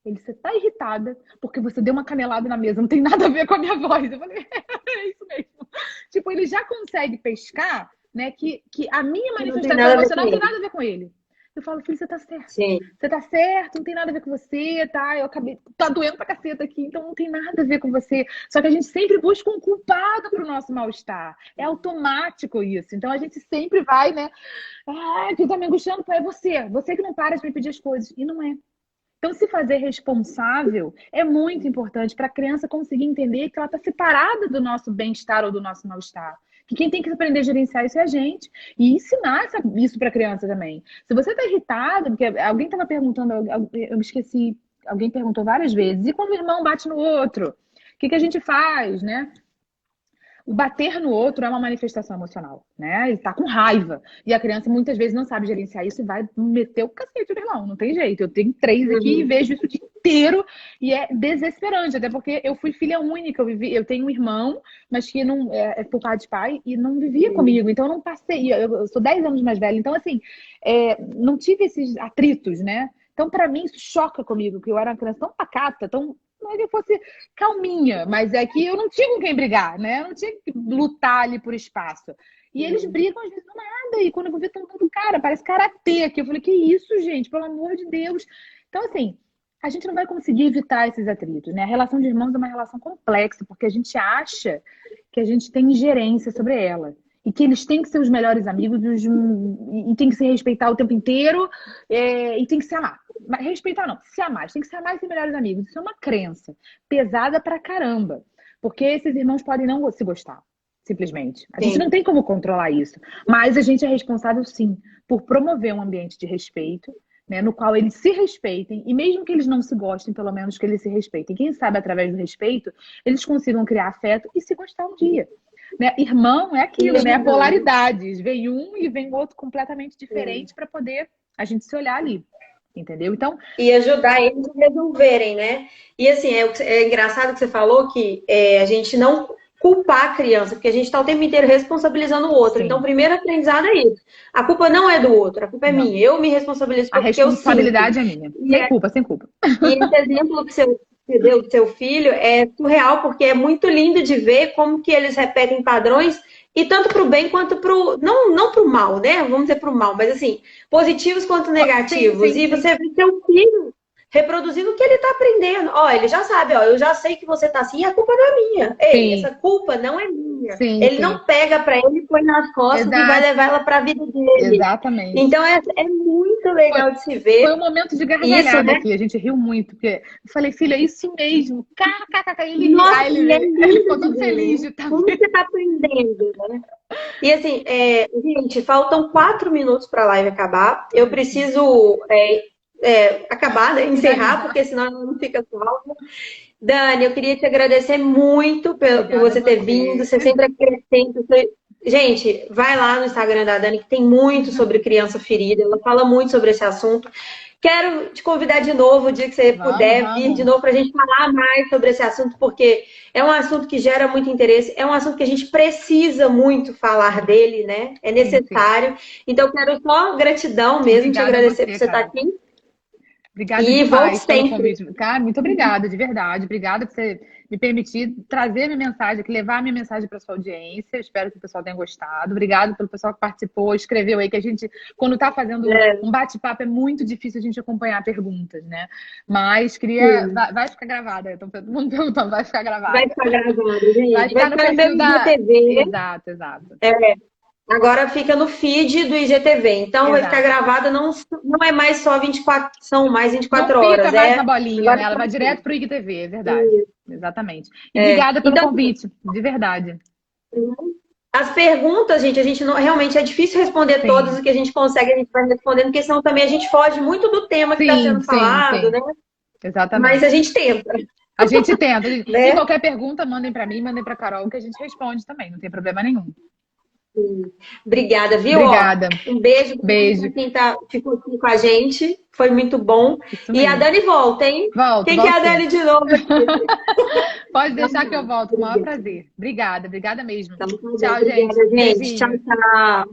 Ele, você tá irritada porque você deu uma canelada na mesa, não tem nada a ver com a minha voz. Eu falei, é isso mesmo. Tipo, ele já consegue pescar, né, que a minha Que não tem manifestação nada a ver com emocional não tem ele. nada a ver com ele. Eu falo, filho, você tá certo. Sim. Você tá certo, não tem nada a ver com você, tá? Eu acabei. Tá doendo pra caceta aqui, então não tem nada a ver com você. Só que a gente sempre busca um culpado pro nosso mal-estar. É automático isso. Então a gente sempre vai, né? Ah, que tá me angustiando, é você. Você que não para de me pedir as coisas. E não é. Então, se fazer responsável é muito importante para a criança conseguir entender que ela está separada do nosso bem-estar ou do nosso mal-estar. Que quem tem que aprender a gerenciar isso é a gente. E ensinar isso para a criança também. Se você está irritado, porque alguém estava perguntando, eu me esqueci, alguém perguntou várias vezes, e quando o irmão bate no outro? O que a gente faz, né? O bater no outro é uma manifestação emocional, né? Ele tá com raiva. E a criança muitas vezes não sabe gerenciar isso e vai meter o cacete no irmão. Não tem jeito. Eu tenho 3 aqui e Uhum. vejo isso o dia inteiro e é desesperante. Até porque eu fui filha única. Eu tenho um irmão, mas que não é por pai de pai e não vivia comigo. Então eu não passei. Eu sou 10 anos mais velha. Então, assim, não tive esses atritos, né? Então, para mim, isso choca comigo, que eu era uma criança tão pacata, tão não é que eu fosse calminha, mas é que eu não tinha com quem brigar, né? Eu não tinha que lutar ali por espaço. E eles brigam às vezes do nada, e quando eu vou ver, tão dando cara, parece karatê aqui. Eu falei, que isso, gente, pelo amor de Deus. Então, assim, a gente não vai conseguir evitar esses atritos, né? A relação de irmãos é uma relação complexa, porque a gente acha que a gente tem ingerência sobre ela. E que eles têm que ser os melhores amigos e tem que se respeitar o tempo inteiro e tem que se amar. Mas respeitar não, se amar. Eles têm que se amar e ser melhores amigos. Isso é uma crença pesada pra caramba. Porque esses irmãos podem não se gostar, simplesmente. A gente não tem como controlar isso. Mas a gente é responsável, sim, por promover um ambiente de respeito, né, no qual eles se respeitem, e mesmo que eles não se gostem, pelo menos que eles se respeitem. Quem sabe, através do respeito, eles consigam criar afeto e se gostar um dia. Né? Irmão é aquilo, né? A polaridade. Vem um e vem outro completamente diferente para poder a gente se olhar ali. Entendeu? Então. E ajudar eles a resolverem, né? E assim, é engraçado que você falou que a gente não culpar a criança, porque a gente está o tempo inteiro responsabilizando o outro. Sim. Então, o primeiro aprendizado é isso. A culpa não é do outro, a culpa é minha. Eu me responsabilizo porque eu sinto. A responsabilidade é minha. Sem culpa, sem culpa. E esse exemplo que você deu do seu filho é surreal, porque é muito lindo de ver como que eles repetem padrões, e tanto para o bem quanto para o... Não para o mal, né? Vamos dizer para o mal, mas assim, positivos quanto negativos. Sim. E você vê seu filho reproduzindo o que ele está aprendendo. Ó, ele já sabe, ó, eu já sei que você tá assim, e a culpa não é minha. Ei, essa culpa não é minha. Ele não pega para ele, põe nas costas e vai levar ela para a vida dele. Exatamente. Então é muito legal de se ver. Foi um momento de gargalhada aqui, a gente riu muito, porque eu falei, filho, é isso mesmo. Ele ficou todo feliz de estar. Como você tá aprendendo, né? E assim, gente, faltam 4 minutos para a live acabar. Eu preciso acabar, né? Encerrar, porque senão ela não fica salva. Dani, eu queria te agradecer muito por você ter vindo. Você sempre acrescenta. Gente, vai lá no Instagram da Dani, que tem muito sobre criança ferida. Ela fala muito sobre esse assunto. Quero te convidar de novo, o dia que você puder vir de novo, para a gente falar mais sobre esse assunto, porque é um assunto que gera muito interesse, é um assunto que a gente precisa muito falar dele, né? É necessário. Então, quero só gratidão mesmo, te agradecer por você estar aqui. Obrigada demais pelo convite. Cara, muito obrigada, de verdade. Obrigada por você me permitir trazer a minha mensagem aqui, levar a minha mensagem para sua audiência. Espero que o pessoal tenha gostado. Obrigada pelo pessoal que participou, escreveu aí, que a gente, quando está fazendo um bate-papo, é muito difícil a gente acompanhar perguntas, né? Mas queria... Vai ficar gravada. Então, todo mundo perguntando, vai ficar gravada. Vai ficar gravada, gente. Vai ficar no perfil da TV. Exato, exato. Agora fica no feed do IGTV. Então vai ficar gravada, não é mais só 24, são mais 24 horas. Não fica mais na bolinha, né? Ela vai direto pro IGTV, é verdade. Exatamente. E obrigada pelo convite, de verdade. As perguntas, gente, a gente não, realmente é difícil responder todas, o que a gente consegue, a gente vai respondendo, porque senão também a gente foge muito do tema que está sendo falado, né? Exatamente. Mas a gente tenta. A gente tenta. Se qualquer pergunta, mandem para mim, mandem para Carol, que a gente responde também, não tem problema nenhum. Obrigada, viu? Obrigada. Um beijo para quem ficou aqui com a gente. Foi muito bom. E a Dani volta, hein? Volta. Quem quer a Dani de novo aqui? Pode deixar que eu volto. Com o maior prazer. Obrigada mesmo. Tchau, gente. Obrigada, gente. Tchau, tchau.